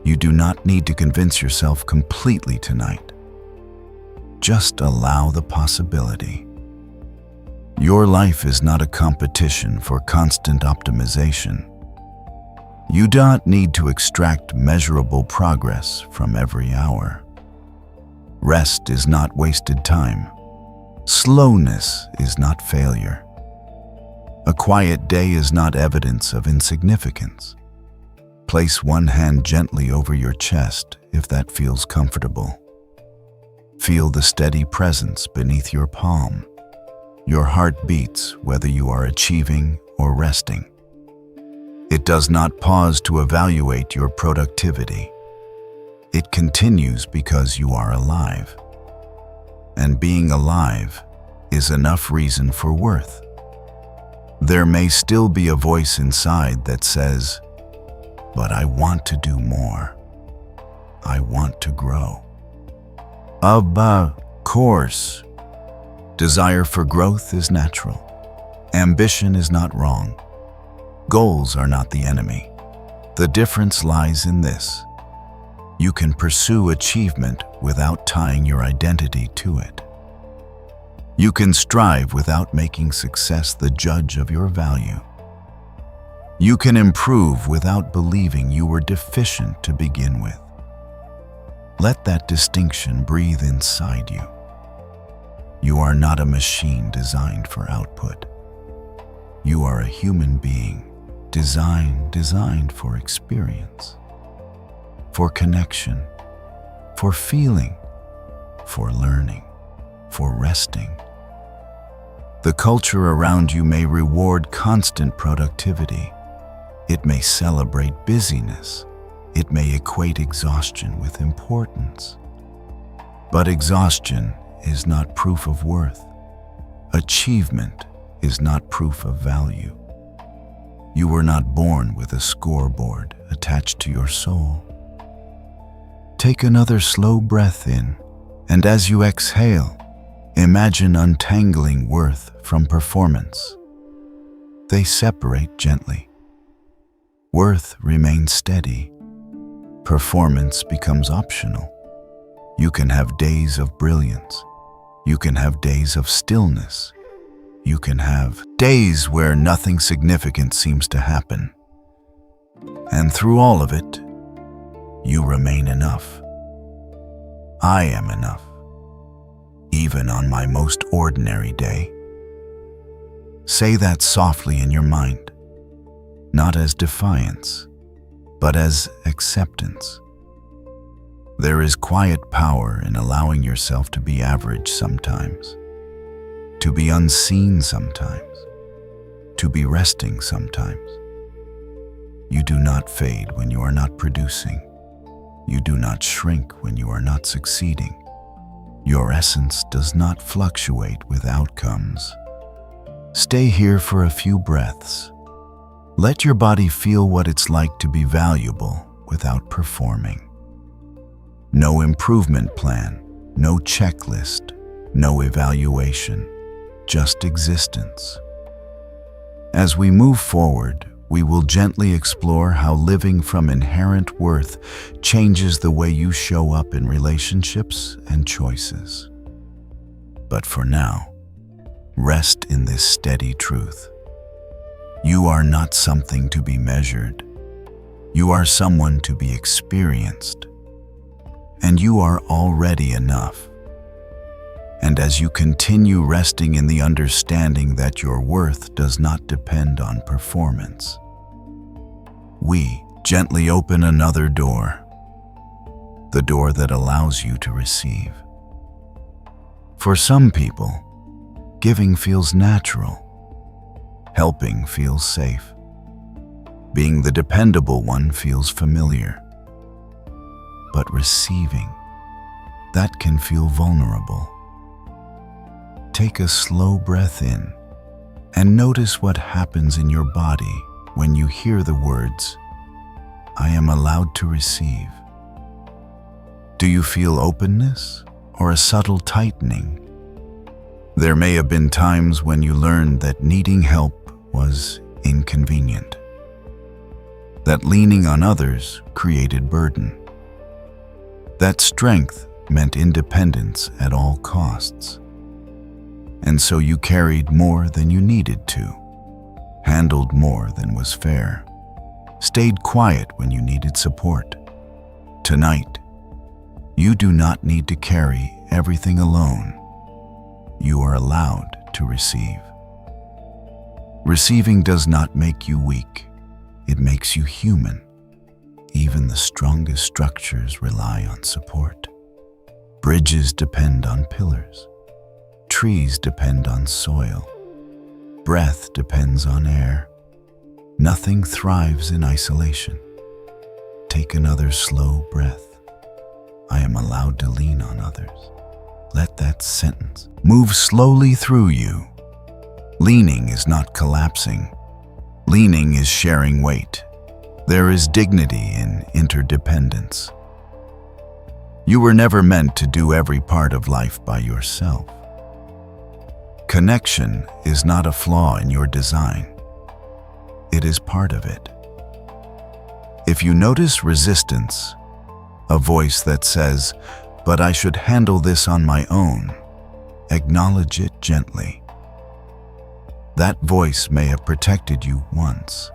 [SPEAKER 1] You do not need to convince yourself completely tonight. Just allow the possibility. Your life is not a competition for constant optimization. You don't need to extract measurable progress from every hour. Rest is not wasted time. Slowness is not failure. A quiet day is not evidence of insignificance. Place one hand gently over your chest if that feels comfortable. Feel the steady presence beneath your palm. Your heart beats whether you are achieving or resting. It does not pause to evaluate your productivity. It continues because you are alive. And being alive is enough reason for worth. There may still be a voice inside that says, "But I want to do more. I want to grow." Of course, desire for growth is natural. Ambition is not wrong. Goals are not the enemy. The difference lies in this. You can pursue achievement without tying your identity to it. You can strive without making success the judge of your value. You can improve without believing you were deficient to begin with. Let that distinction breathe inside you. You are not a machine designed for output. You are a human being designed for experience, for connection, for feeling, for learning, for resting. The culture around you may reward constant productivity. It may celebrate busyness. It may equate exhaustion with importance. But exhaustion is not proof of worth. Achievement is not proof of value. You were not born with a scoreboard attached to your soul. Take another slow breath in, and as you exhale, imagine untangling worth from performance. They separate gently, Worth remains steady. Performance becomes optional. You can have days of brilliance. You can have days of stillness. You can have days where nothing significant seems to happen. And through all of it, you remain enough. I am enough, even on my most ordinary day. Say that softly in your mind, not as defiance, but as acceptance. There is quiet power in allowing yourself to be average sometimes, to be unseen sometimes, to be resting sometimes. You do not fade when you are not producing. You do not shrink when you are not succeeding. Your essence does not fluctuate with outcomes. Stay here for a few breaths. Let your body feel what it's like to be valuable without performing. No improvement plan, no checklist, no evaluation, just existence. As we move forward, we will gently explore how living from inherent worth changes the way you show up in relationships and choices. But for now, rest in this steady truth. You are not something to be measured. You are someone to be experienced. And you are already enough. And as you continue resting in the understanding that your worth does not depend on performance, we gently open another door, the door that allows you to receive. For some people, giving feels natural. Helping feels safe. Being the dependable one feels familiar. But receiving, that can feel vulnerable. Take a slow breath in and notice what happens in your body when you hear the words, "I am allowed to receive." Do you feel openness or a subtle tightening? There may have been times when you learned that needing help was inconvenient, that leaning on others created burden, that strength meant independence at all costs. And so you carried more than you needed to, handled more than was fair, stayed quiet when you needed support. Tonight, you do not need to carry everything alone. You are allowed to receive. Receiving does not make you weak. It makes you human. Even the strongest structures rely on support. Bridges depend on pillars. Trees depend on soil. Breath depends on air. Nothing thrives in isolation. Take another slow breath. I am allowed to lean on others. Let that sentence move slowly through you. Leaning is not collapsing. Leaning is sharing weight. There is dignity in interdependence. You were never meant to do every part of life by yourself. Connection is not a flaw in your design. It is part of it. If you notice resistance, a voice that says, "But I should handle this on my own," acknowledge it gently. That voice may have protected you once.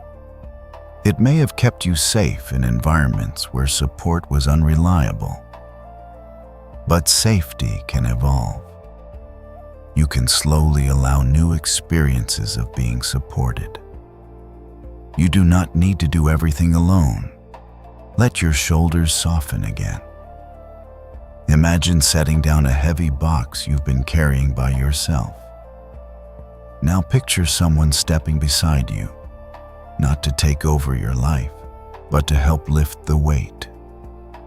[SPEAKER 1] It may have kept you safe in environments where support was unreliable. But safety can evolve. You can slowly allow new experiences of being supported. You do not need to do everything alone. Let your shoulders soften again. Imagine setting down a heavy box you've been carrying by yourself. Now picture someone stepping beside you, not to take over your life, but to help lift the weight.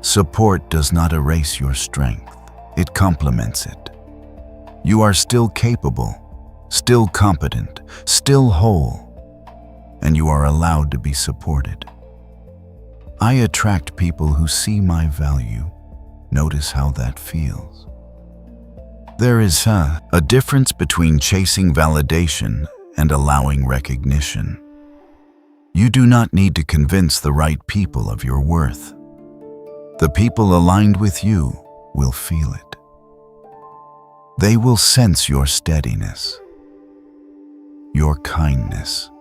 [SPEAKER 1] Support does not erase your strength, it complements it. You are still capable, still competent, still whole, and you are allowed to be supported. I attract people who see my value. Notice how that feels. There is a difference between chasing validation and allowing recognition. You do not need to convince the right people of your worth. The people aligned with you will feel it. They will sense your steadiness, your kindness,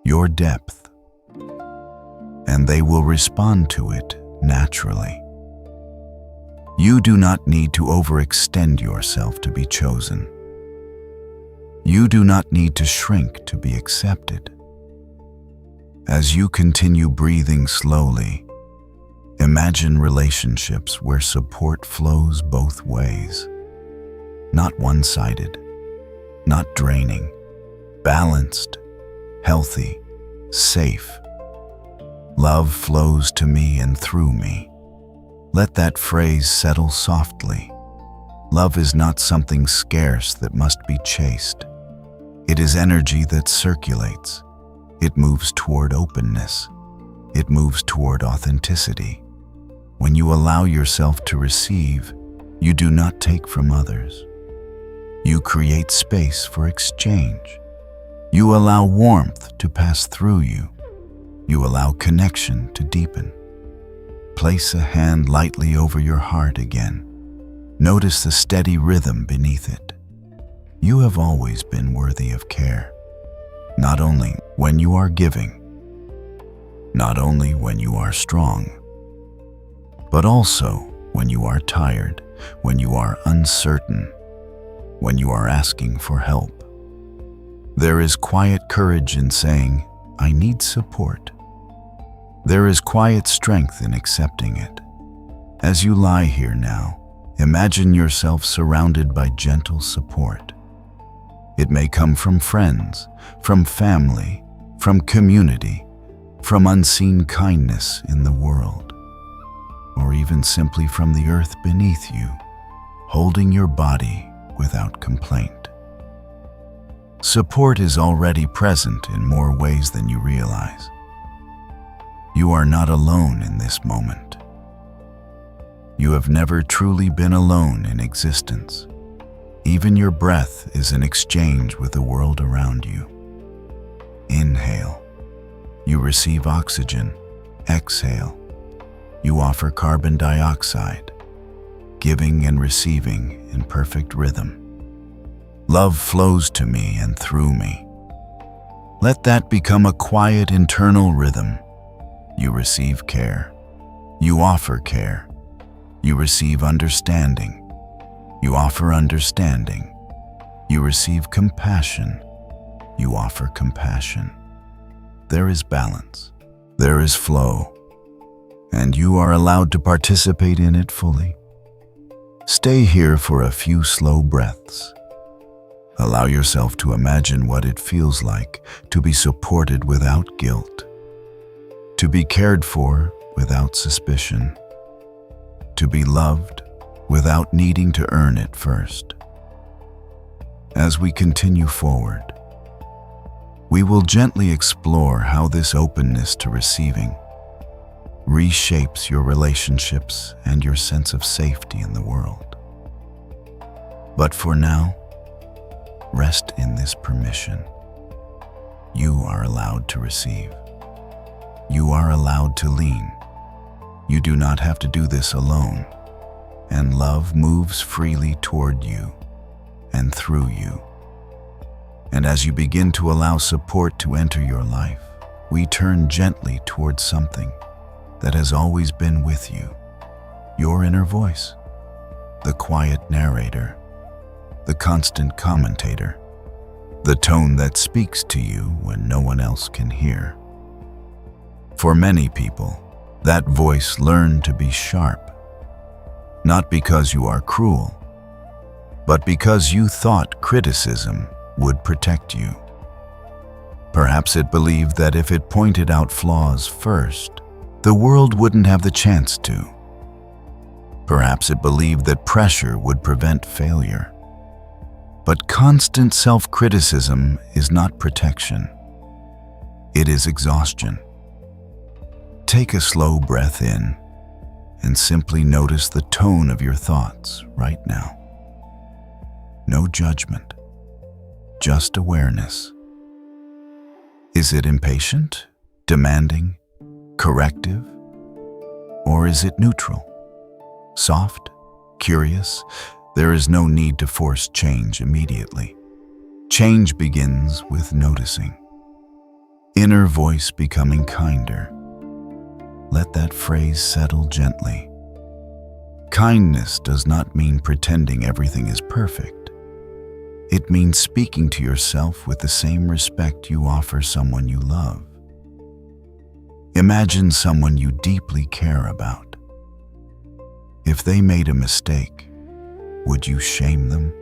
[SPEAKER 1] your depth, and they will respond to it naturally. You do not need to overextend yourself to be chosen. You do not need to shrink to be accepted. As you continue breathing slowly, imagine relationships where support flows both ways. Not one-sided, not draining, balanced, healthy, safe. Love flows to me and through me. Let that phrase settle softly. Love is not something scarce that must be chased. It is energy that circulates. It moves toward openness. It moves toward authenticity. When you allow yourself to receive, you do not take from others. You create space for exchange. You allow warmth to pass through you. You allow connection to deepen. Place a hand lightly over your heart again. Notice the steady rhythm beneath it. You have always been worthy of care. Not only when you are giving, not only when you are strong, but also when you are tired, when you are uncertain, when you are asking for help. There is quiet courage in saying, "I need support." There is quiet strength in accepting it. As you lie here now, imagine yourself surrounded by gentle support. It may come from friends, from family, from community, from unseen kindness in the world, or even simply from the earth beneath you, holding your body without complaint. Support is already present in more ways than you realize. You are not alone in this moment. You have never truly been alone in existence. Even your breath is an exchange with the world around you. Inhale. You receive oxygen. Exhale. You offer carbon dioxide, giving and receiving in perfect rhythm. Love flows to me and through me. Let that become a quiet internal rhythm. You receive care. You offer care. You receive understanding. You offer understanding. You receive compassion. You offer compassion. There is balance. There is flow. And you are allowed to participate in it fully. Stay here for a few slow breaths. Allow yourself to imagine what it feels like to be supported without guilt, to be cared for without suspicion, to be loved without needing to earn it first. As we continue forward, we will gently explore how this openness to receiving reshapes your relationships and your sense of safety in the world. But for now, rest in this permission. You are allowed to receive. You are allowed to lean. You do not have to do this alone, and love moves freely toward you and through you. And as you begin to allow support to enter your life, we turn gently towards something that has always been with you, your inner voice, the quiet narrator, the constant commentator, the tone that speaks to you when no one else can hear. For many people, that voice learned to be sharp, not because you are cruel, but because you thought criticism would protect you. Perhaps it believed that if it pointed out flaws first, the world wouldn't have the chance to. Perhaps it believed that pressure would prevent failure. But constant self-criticism is not protection. It is exhaustion. Take a slow breath in and simply notice the tone of your thoughts right now. No judgment, just awareness. Is it impatient, demanding, corrective, or is it neutral? Soft, curious? There is no need to force change immediately. Change begins with noticing. Inner voice becoming kinder. Let that phrase settle gently. Kindness does not mean pretending everything is perfect. It means speaking to yourself with the same respect you offer someone you love. Imagine someone you deeply care about. If they made a mistake, would you shame them?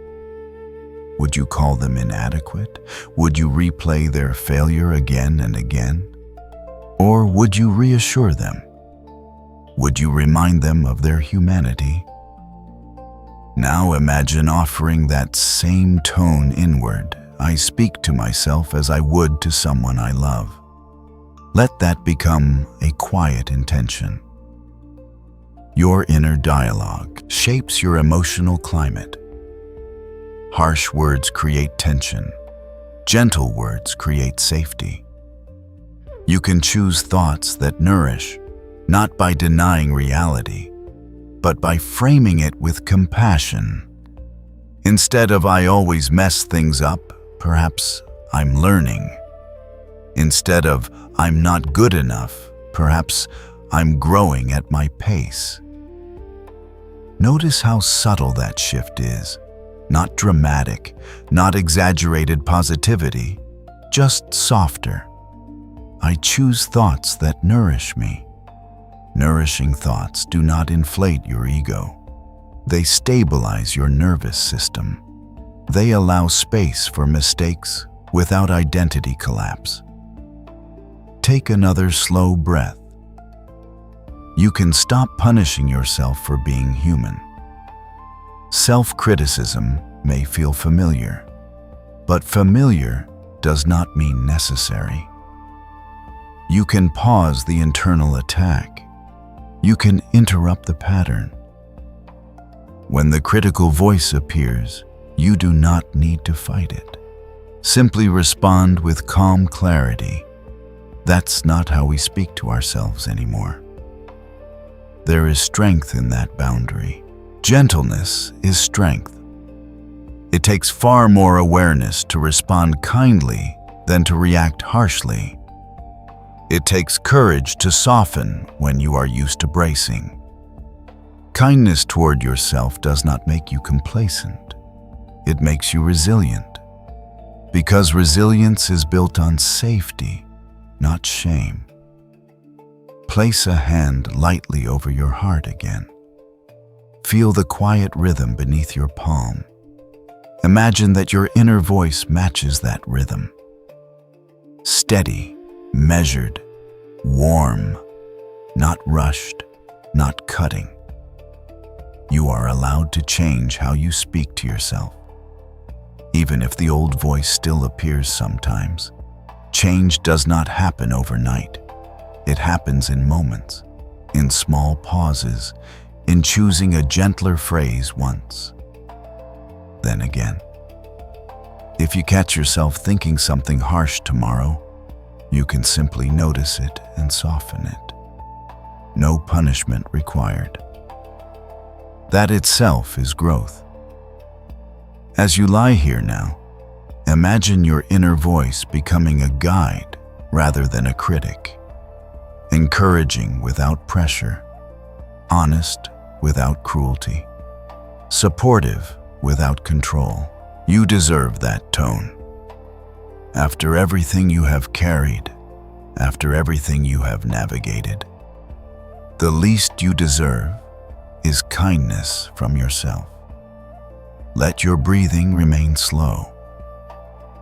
[SPEAKER 1] Would you call them inadequate? Would you replay their failure again and again? Or would you reassure them? Would you remind them of their humanity? Now imagine offering that same tone inward. I speak to myself as I would to someone I love. Let that become a quiet intention. Your inner dialogue shapes your emotional climate. Harsh words create tension. Gentle words create safety. You can choose thoughts that nourish, not by denying reality, but by framing it with compassion. Instead of "I always mess things up," perhaps "I'm learning." Instead of "I'm not good enough," perhaps "I'm growing at my pace." Notice how subtle that shift is. Not dramatic, not exaggerated positivity, just softer. I choose thoughts that nourish me. Nourishing thoughts do not inflate your ego. They stabilize your nervous system. They allow space for mistakes without identity collapse. Take another slow breath. You can stop punishing yourself for being human. Self-criticism may feel familiar, but familiar does not mean necessary. You can pause the internal attack. You can interrupt the pattern. When the critical voice appears, you do not need to fight it. Simply respond with calm clarity. That's not how we speak to ourselves anymore. There is strength in that boundary. Gentleness is strength. It takes far more awareness to respond kindly than to react harshly. It takes courage to soften when you are used to bracing. Kindness toward yourself does not make you complacent. It makes you resilient. Because resilience is built on safety, not shame. Place a hand lightly over your heart again. Feel the quiet rhythm beneath your palm. Imagine that your inner voice matches that rhythm. Steady, measured, warm, not rushed, not cutting. You are allowed to change how you speak to yourself. Even if the old voice still appears sometimes, change does not happen overnight. It happens in moments, in small pauses, in choosing a gentler phrase once, then again. If you catch yourself thinking something harsh tomorrow, you can simply notice it and soften it. No punishment required. That itself is growth. As you lie here now, imagine your inner voice becoming a guide rather than a critic, encouraging without pressure, honest without cruelty, supportive without control. You deserve that tone. After everything you have carried, after everything you have navigated, the least you deserve is kindness from yourself. Let your breathing remain slow.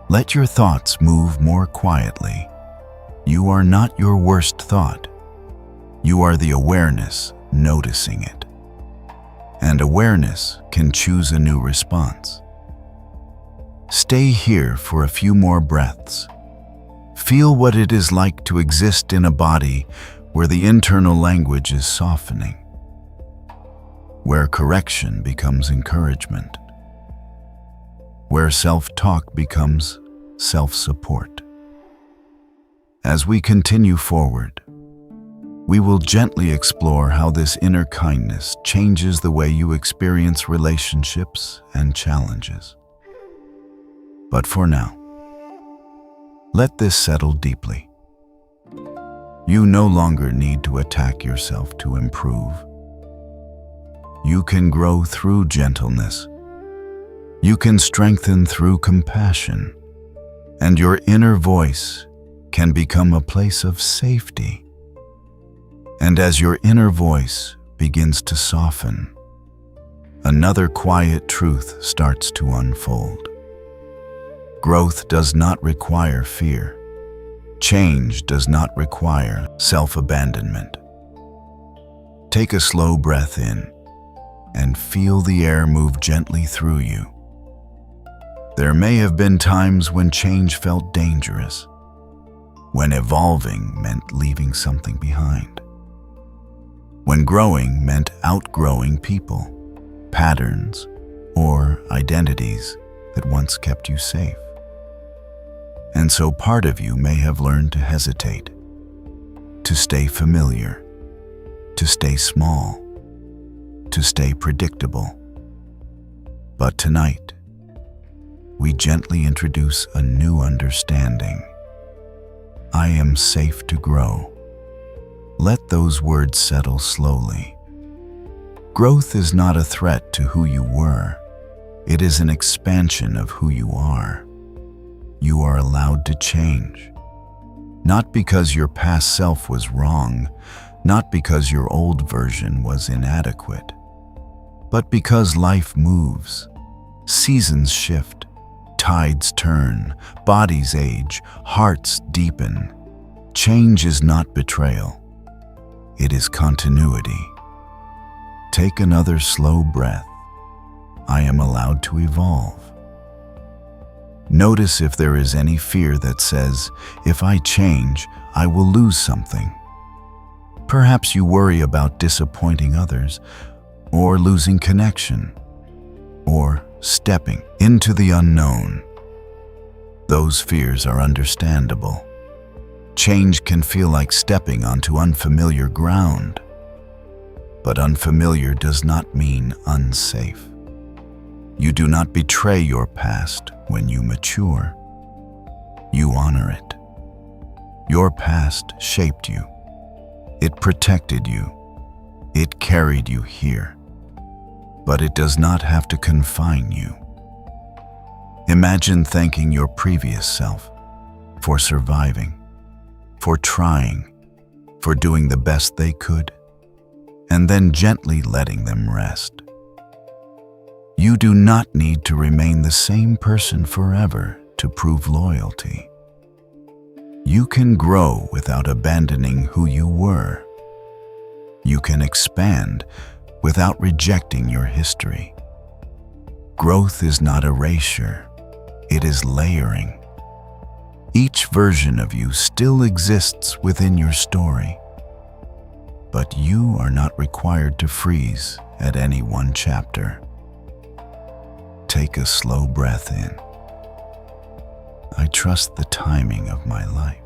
[SPEAKER 1] Let your thoughts move more quietly. You are not your worst thought. You are the awareness noticing it. And awareness can choose a new response. Stay here for a few more breaths. Feel what it is like to exist in a body where the internal language is softening, where correction becomes encouragement, where self-talk becomes self-support. As we continue forward, we will gently explore how this inner kindness changes the way you experience relationships and challenges. But for now, let this settle deeply. You no longer need to attack yourself to improve. You can grow through gentleness. You can strengthen through compassion, and your inner voice can become a place of safety. And as your inner voice begins to soften, another quiet truth starts to unfold. Growth does not require fear. Change does not require self-abandonment. Take a slow breath in and feel the air move gently through you. There may have been times when change felt dangerous, when evolving meant leaving something behind, when growing meant outgrowing people, patterns, or identities that once kept you safe. And so part of you may have learned to hesitate, to stay familiar, to stay small, to stay predictable. But tonight, we gently introduce a new understanding. I am safe to grow. Let those words settle slowly. Growth is not a threat to who you were. It is an expansion of who you are. You are allowed to change. Not because your past self was wrong, not because your old version was inadequate, but because life moves, seasons shift, tides turn, bodies age, hearts deepen. Change is not betrayal. It is continuity. Take another slow breath. I am allowed to evolve. Notice if there is any fear that says, if I change, I will lose something. Perhaps you worry about disappointing others, or losing connection, or stepping into the unknown. Those fears are understandable. Change can feel like stepping onto unfamiliar ground. But unfamiliar does not mean unsafe. You do not betray your past when you mature. You honor it. Your past shaped you. It protected you. It carried you here. But it does not have to confine you. Imagine thanking your previous self for surviving, for trying, for doing the best they could, and then gently letting them rest. You do not need to remain the same person forever to prove loyalty. You can grow without abandoning who you were. You can expand without rejecting your history. Growth is not erasure, it is layering. Each version of you still exists within your story, but you are not required to freeze at any one chapter. Take a slow breath in. I trust the timing of my life.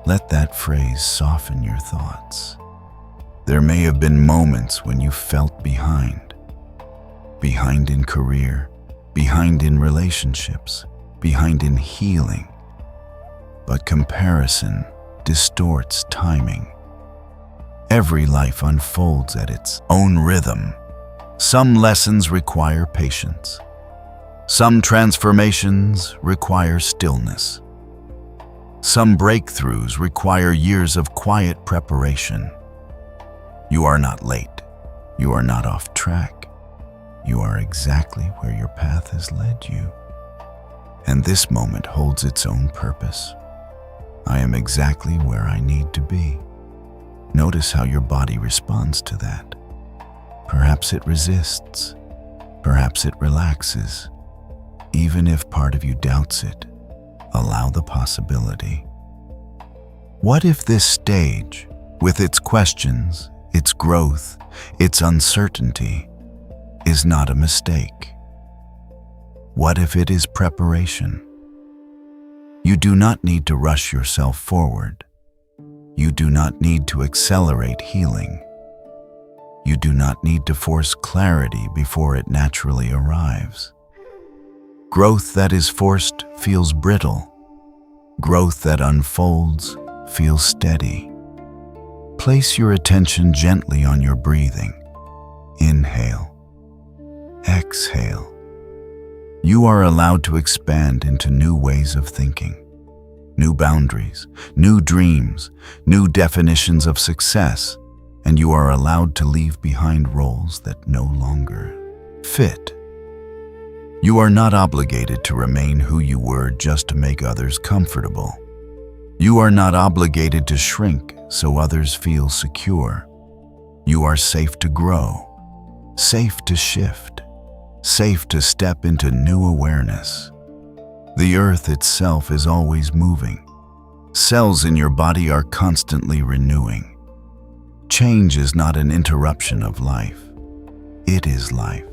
[SPEAKER 1] Let that phrase soften your thoughts. There may have been moments when you felt behind. Behind in career, behind in relationships, behind in healing. But comparison distorts timing. Every life unfolds at its own rhythm. Some lessons require patience. Some transformations require stillness. Some breakthroughs require years of quiet preparation. You are not late. You are not off track. You are exactly where your path has led you. And this moment holds its own purpose. I am exactly where I need to be. Notice how your body responds to that. Perhaps it resists. Perhaps it relaxes. Even if part of you doubts it, allow the possibility. What if this stage, with its questions, its growth, its uncertainty, is not a mistake? What if it is preparation? You do not need to rush yourself forward. You do not need to accelerate healing. You do not need to force clarity before it naturally arrives. Growth that is forced feels brittle. Growth that unfolds feels steady. Place your attention gently on your breathing. Inhale. Exhale. You are allowed to expand into new ways of thinking, new boundaries, new dreams, new definitions of success, and you are allowed to leave behind roles that no longer fit. You are not obligated to remain who you were just to make others comfortable. You are not obligated to shrink so others feel secure. You are safe to grow, safe to shift, safe to step into new awareness. The earth itself is always moving. Cells in your body are constantly renewing. Change is not an interruption of life. It is life.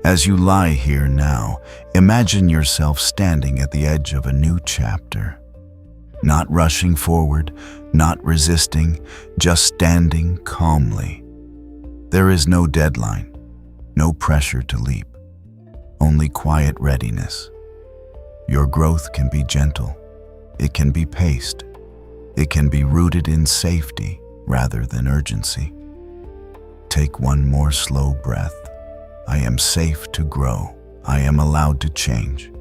[SPEAKER 1] As you lie here now, imagine yourself standing at the edge of a new chapter. Not rushing forward, not resisting, just standing calmly. There is no deadline, no pressure to leap, only quiet readiness. Your growth can be gentle, it can be paced, it can be rooted in safety rather than urgency. Take one more slow breath. I am safe to grow. I am allowed to change.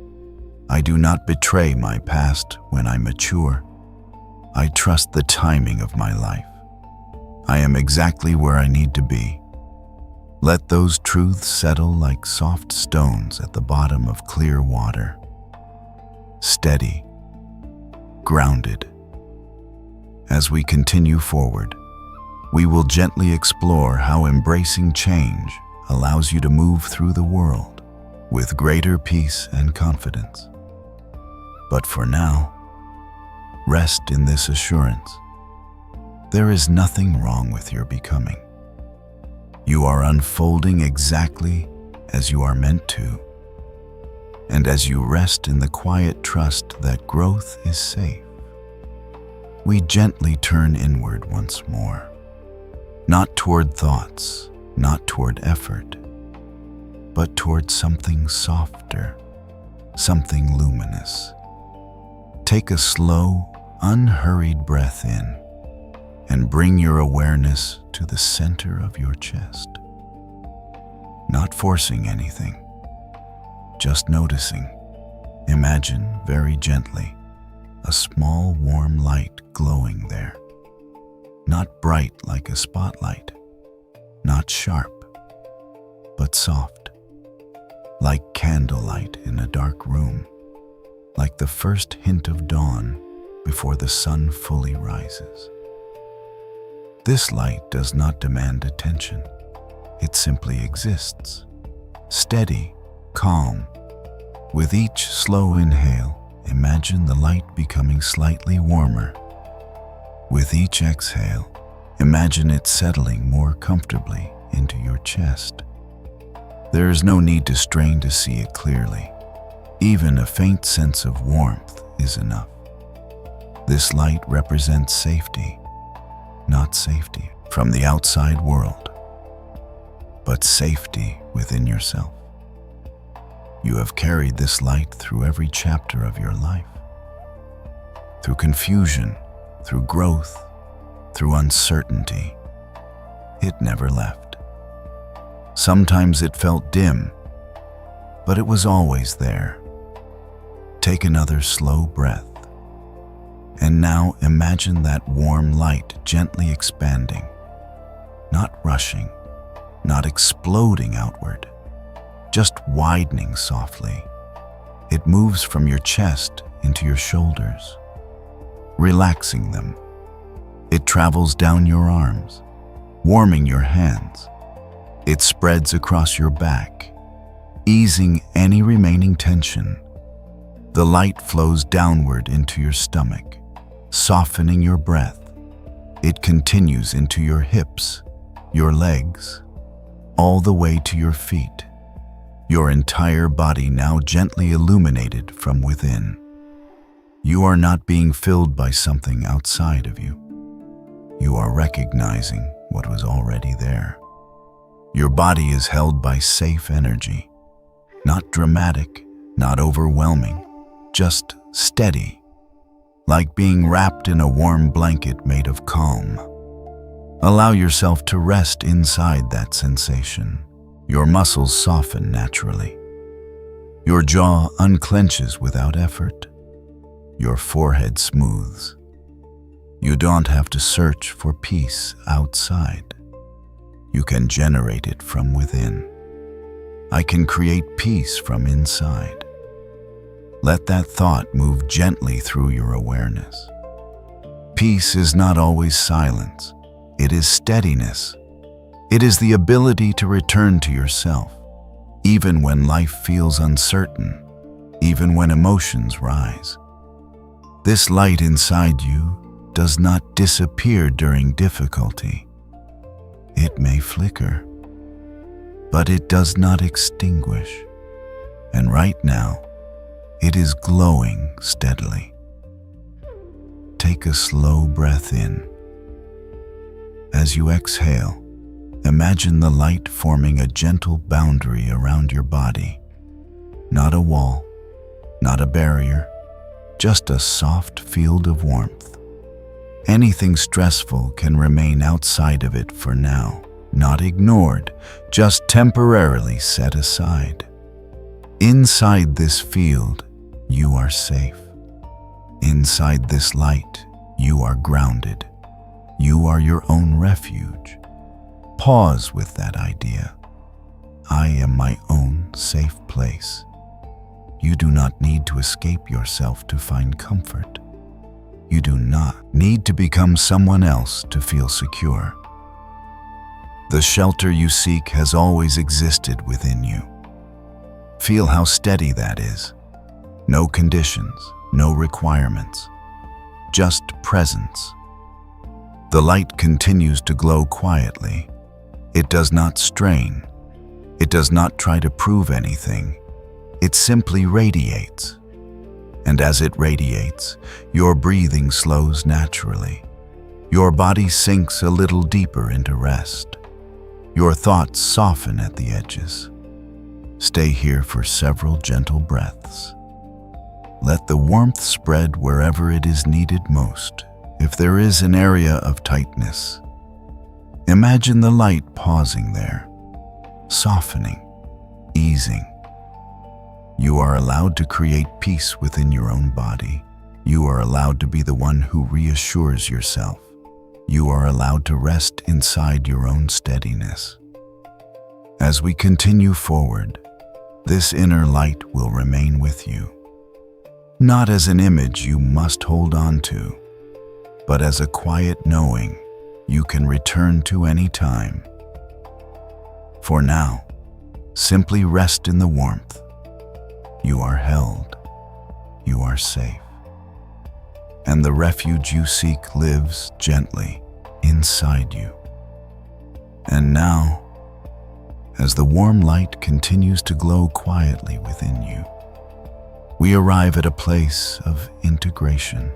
[SPEAKER 1] I do not betray my past when I mature. I trust the timing of my life. I am exactly where I need to be. Let those truths settle like soft stones at the bottom of clear water. Steady, grounded. As we continue forward, we will gently explore how embracing change allows you to move through the world with greater peace and confidence. But for now, rest in this assurance. There is nothing wrong with your becoming. You are unfolding exactly as you are meant to. And as you rest in the quiet trust that growth is safe, we gently turn inward once more. Not toward thoughts, not toward effort, but toward something softer, something luminous. Take a slow, unhurried breath in and bring your awareness to the center of your chest. Not forcing anything, just noticing. Imagine very gently a small warm light glowing there. Not bright like a spotlight, not sharp, but soft, like candlelight in a dark room, like the first hint of dawn before the sun fully rises. This light does not demand attention. It simply exists, steady, calm. With each slow inhale, imagine the light becoming slightly warmer. With each exhale, imagine it settling more comfortably into your chest. There is no need to strain to see it clearly. Even a faint sense of warmth is enough. This light represents safety, not safety from the outside world, but safety within yourself. You have carried this light through every chapter of your life, through confusion, through growth, through uncertainty. It never left. Sometimes it felt dim, but it was always there. Take another slow breath. And now imagine that warm light gently expanding, not rushing, not exploding outward, just widening softly. It moves from your chest into your shoulders, relaxing them. It travels down your arms, warming your hands. It spreads across your back, easing any remaining tension. The light flows downward into your stomach, softening your breath. It continues into your hips, your legs, all the way to your feet. Your entire body now gently illuminated from within. You are not being filled by something outside of you. You are recognizing what was already there. Your body is held by safe energy, not dramatic, not overwhelming, just steady, like being wrapped in a warm blanket made of calm. Allow yourself to rest inside that sensation. Your muscles soften naturally. Your jaw unclenches without effort. Your forehead smooths. You don't have to search for peace outside. You can generate it from within. I can create peace from inside. Let that thought move gently through your awareness. Peace is not always silence. It is steadiness. It is the ability to return to yourself, even when life feels uncertain, even when emotions rise. This light inside you does not disappear during difficulty. It may flicker, but it does not extinguish. And right now, it is glowing steadily. Take a slow breath in. As you exhale, imagine the light forming a gentle boundary around your body. Not a wall, not a barrier, just a soft field of warmth. Anything stressful can remain outside of it for now, not ignored, just temporarily set aside. Inside this field, you are safe. Inside this light, you are grounded. You are your own refuge. Pause with that idea. I am my own safe place. You do not need to escape yourself to find comfort. You do not need to become someone else to feel secure. The shelter you seek has always existed within you. Feel how steady that is. No conditions, no requirements, just presence. The light continues to glow quietly. It does not strain. It does not try to prove anything. It simply radiates. And as it radiates, your breathing slows naturally. Your body sinks a little deeper into rest. Your thoughts soften at the edges. Stay here for several gentle breaths. Let the warmth spread wherever it is needed most. If there is an area of tightness, imagine the light pausing there, softening, easing. You are allowed to create peace within your own body. You are allowed to be the one who reassures yourself. You are allowed to rest inside your own steadiness. As we continue forward, this inner light will remain with you. Not as an image you must hold on to, but as a quiet knowing you can return to any time. For now, simply rest in the warmth. You are held. You are safe. And the refuge you seek lives gently inside you. And now, as the warm light continues to glow quietly within you, we arrive at a place of integration.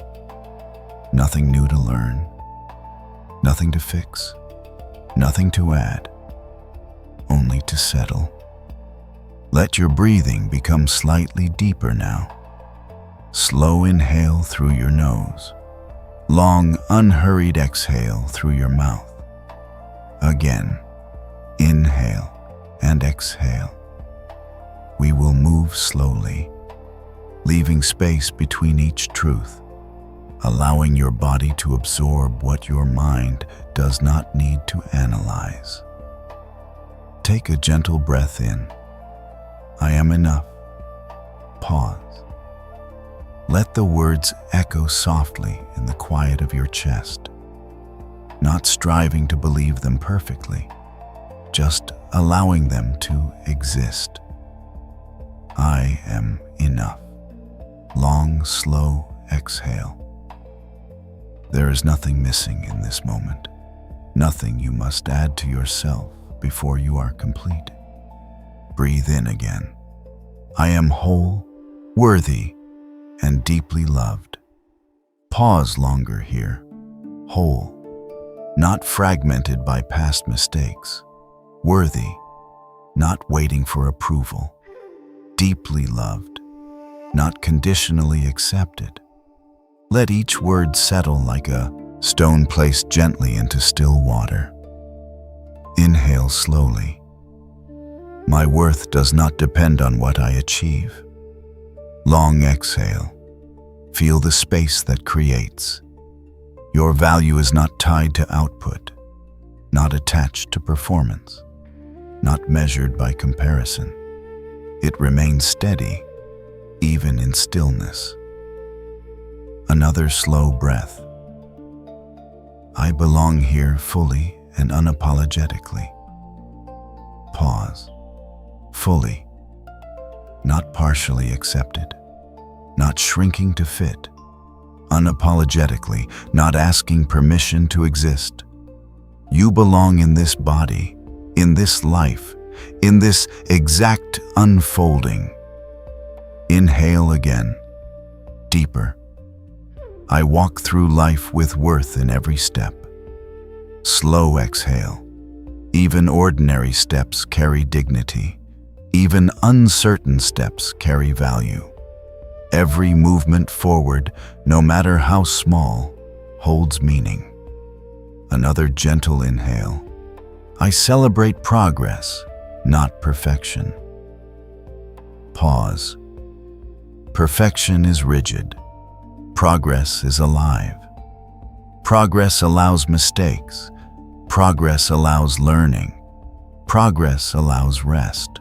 [SPEAKER 1] Nothing new to learn, nothing to fix, nothing to add, only to settle. Let your breathing become slightly deeper now. Slow inhale through your nose. Long, unhurried exhale through your mouth. Again, inhale and exhale. We will move slowly, leaving space between each truth, allowing your body to absorb what your mind does not need to analyze. Take a gentle breath in. I am enough. Pause. Let the words echo softly in the quiet of your chest, not striving to believe them perfectly, just allowing them to exist. I am enough. Long, slow exhale. There is nothing missing in this moment, nothing you must add to yourself before you are complete. Breathe in again. I am whole, worthy, and deeply loved. Pause longer here, whole, not fragmented by past mistakes, worthy, not waiting for approval, deeply loved, not conditionally accepted. Let each word settle like a stone placed gently into still water. Inhale slowly. My worth does not depend on what I achieve. Long exhale. Feel the space that creates. Your value is not tied to output, not attached to performance, not measured by comparison. It remains steady, even in stillness. Another slow breath. I belong here fully and unapologetically. Pause. Fully, not partially accepted, not shrinking to fit, unapologetically, not asking permission to exist. You belong in this body, in this life, in this exact unfolding. Inhale again, deeper. I walk through life with worth in every step. Slow exhale. Even ordinary steps carry dignity. Even uncertain steps carry value. Every movement forward, no matter how small, holds meaning. Another gentle inhale. I celebrate progress, not perfection. Pause. Perfection is rigid. Progress is alive. Progress allows mistakes. Progress allows learning. Progress allows rest.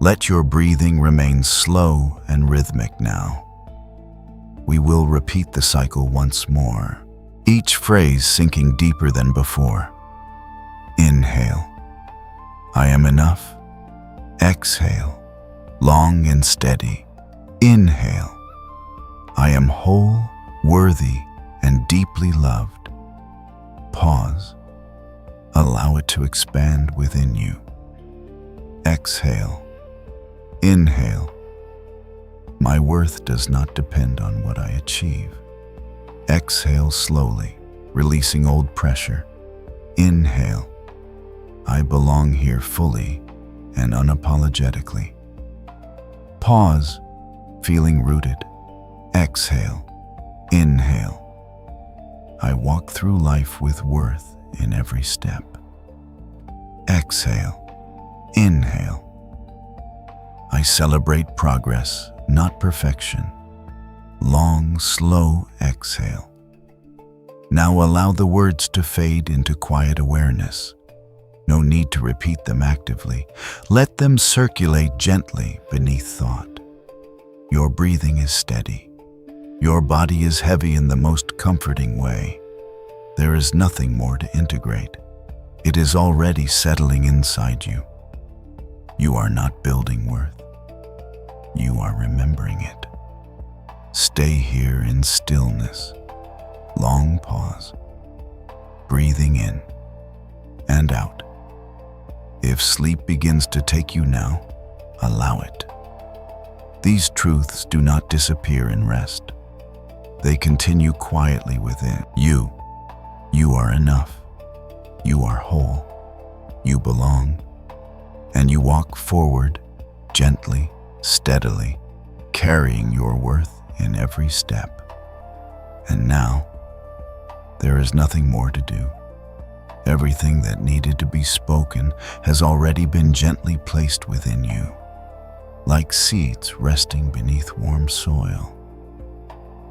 [SPEAKER 1] Let your breathing remain slow and rhythmic now. We will repeat the cycle once more, each phrase sinking deeper than before. Inhale. I am enough. Exhale. Long and steady. Inhale. I am whole, worthy, and deeply loved. Pause. Allow it to expand within you. Exhale. Inhale. My worth does not depend on what I achieve. Exhale slowly, releasing old pressure. Inhale. I belong here fully and unapologetically. Pause, feeling rooted. Exhale. Inhale. I walk through life with worth in every step. Exhale. Inhale. I celebrate progress, not perfection. Long, slow exhale. Now allow the words to fade into quiet awareness. No need to repeat them actively. Let them circulate gently beneath thought. Your breathing is steady. Your body is heavy in the most comforting way. There is nothing more to integrate. It is already settling inside you. You are not building worth. You are remembering it. Stay here in stillness. Long pause. Breathing in and out. If sleep begins to take you now, allow it. These truths do not disappear in rest. They continue quietly within you. You are enough. You are whole. You belong. And you walk forward gently, steadily, carrying your worth in every step. And now, there is nothing more to do. Everything that needed to be spoken has already been gently placed within you, like seeds resting beneath warm soil.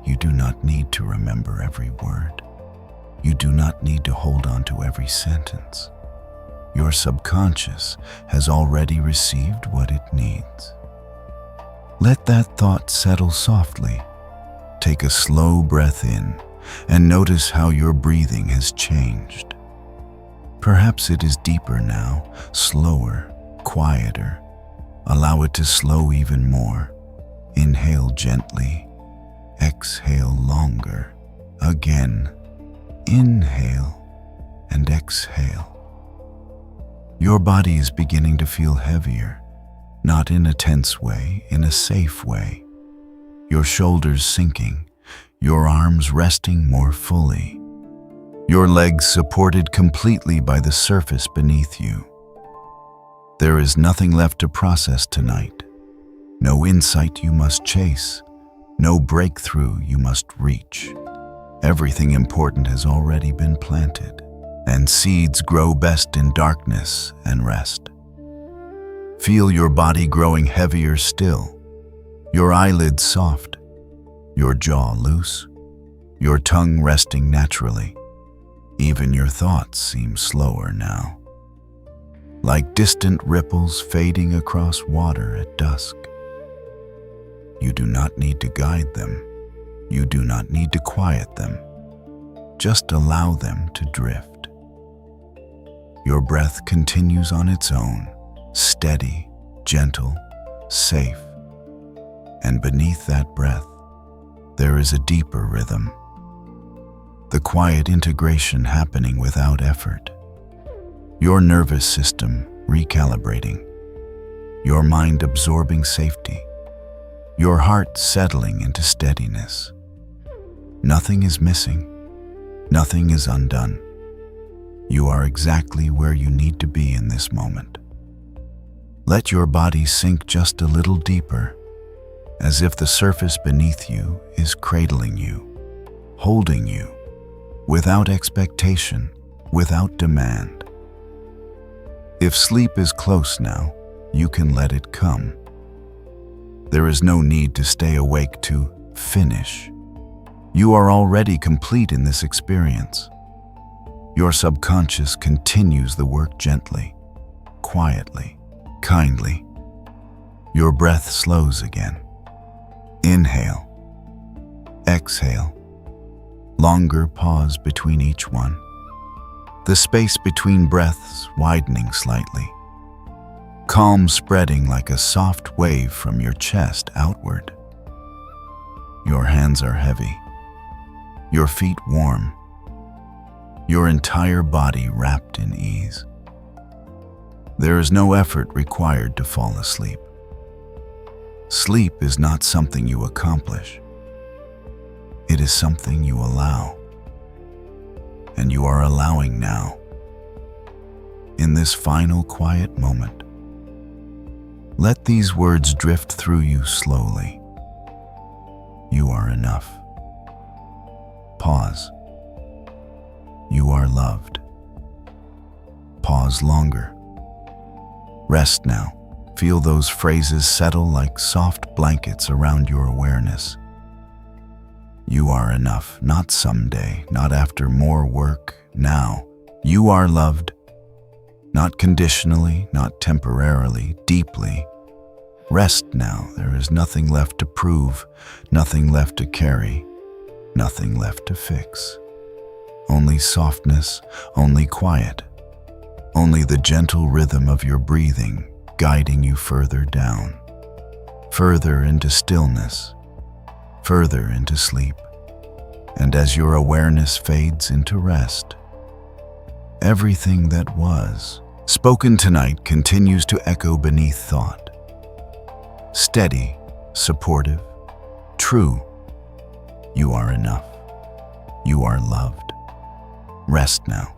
[SPEAKER 1] You do not need to remember every word. You do not need to hold on to every sentence. Your subconscious has already received what it needs. Let that thought settle softly. Take a slow breath in and notice how your breathing has changed. Perhaps it is deeper now, slower, quieter. Allow it to slow even more. Inhale gently. Exhale longer. Again. Inhale and exhale. Your body is beginning to feel heavier, not in a tense way, in a safe way. your shoulders sinking, your arms resting more fully, your legs supported completely by the surface beneath you. There is nothing left to process tonight, no insight you must chase, no breakthrough you must reach. Everything important has already been planted, and seeds grow best in darkness and rest. Feel your body growing heavier still, your eyelids soft, your jaw loose, your tongue resting naturally. Even your thoughts seem slower now, like distant ripples fading across water at dusk. You do not need to guide them. You do not need to quiet them. Just allow them to drift. Your breath continues on its own, steady, gentle, safe. And beneath that breath, there is a deeper rhythm. The quiet integration happening without effort. Your nervous system recalibrating. Your mind absorbing safety. Your heart settling into steadiness. Nothing is missing. Nothing is undone. You are exactly where you need to be in this moment. Let your body sink just a little deeper, as if the surface beneath you is cradling you, holding you, without expectation, without demand. If sleep is close now, you can let it come. There is no need to stay awake to finish. You are already complete in this experience. Your subconscious continues the work gently, quietly, kindly. Your breath slows again. Inhale. Exhale. Longer pause between each one. The space between breaths widening slightly. Calm spreading like a soft wave from your chest outward. Your hands are heavy. Your feet warm. Your entire body wrapped in ease. There is no effort required to fall asleep. Sleep is not something you accomplish. It is something you allow. And you are allowing now. In this final quiet moment, let these words drift through you slowly. You are enough. Pause. You are loved. Pause longer. Rest now. Feel those phrases settle like soft blankets around your awareness. You are enough, not someday, not after more work, now. You are loved, not conditionally, not temporarily, deeply. Rest now. There is nothing left to prove, nothing left to carry, nothing left to fix. Only softness, only quiet, only the gentle rhythm of your breathing guiding you further down, further into stillness, further into sleep. And as your awareness fades into rest, everything that was spoken tonight continues to echo beneath thought. Steady, supportive, true. You are enough. You are loved. Rest now.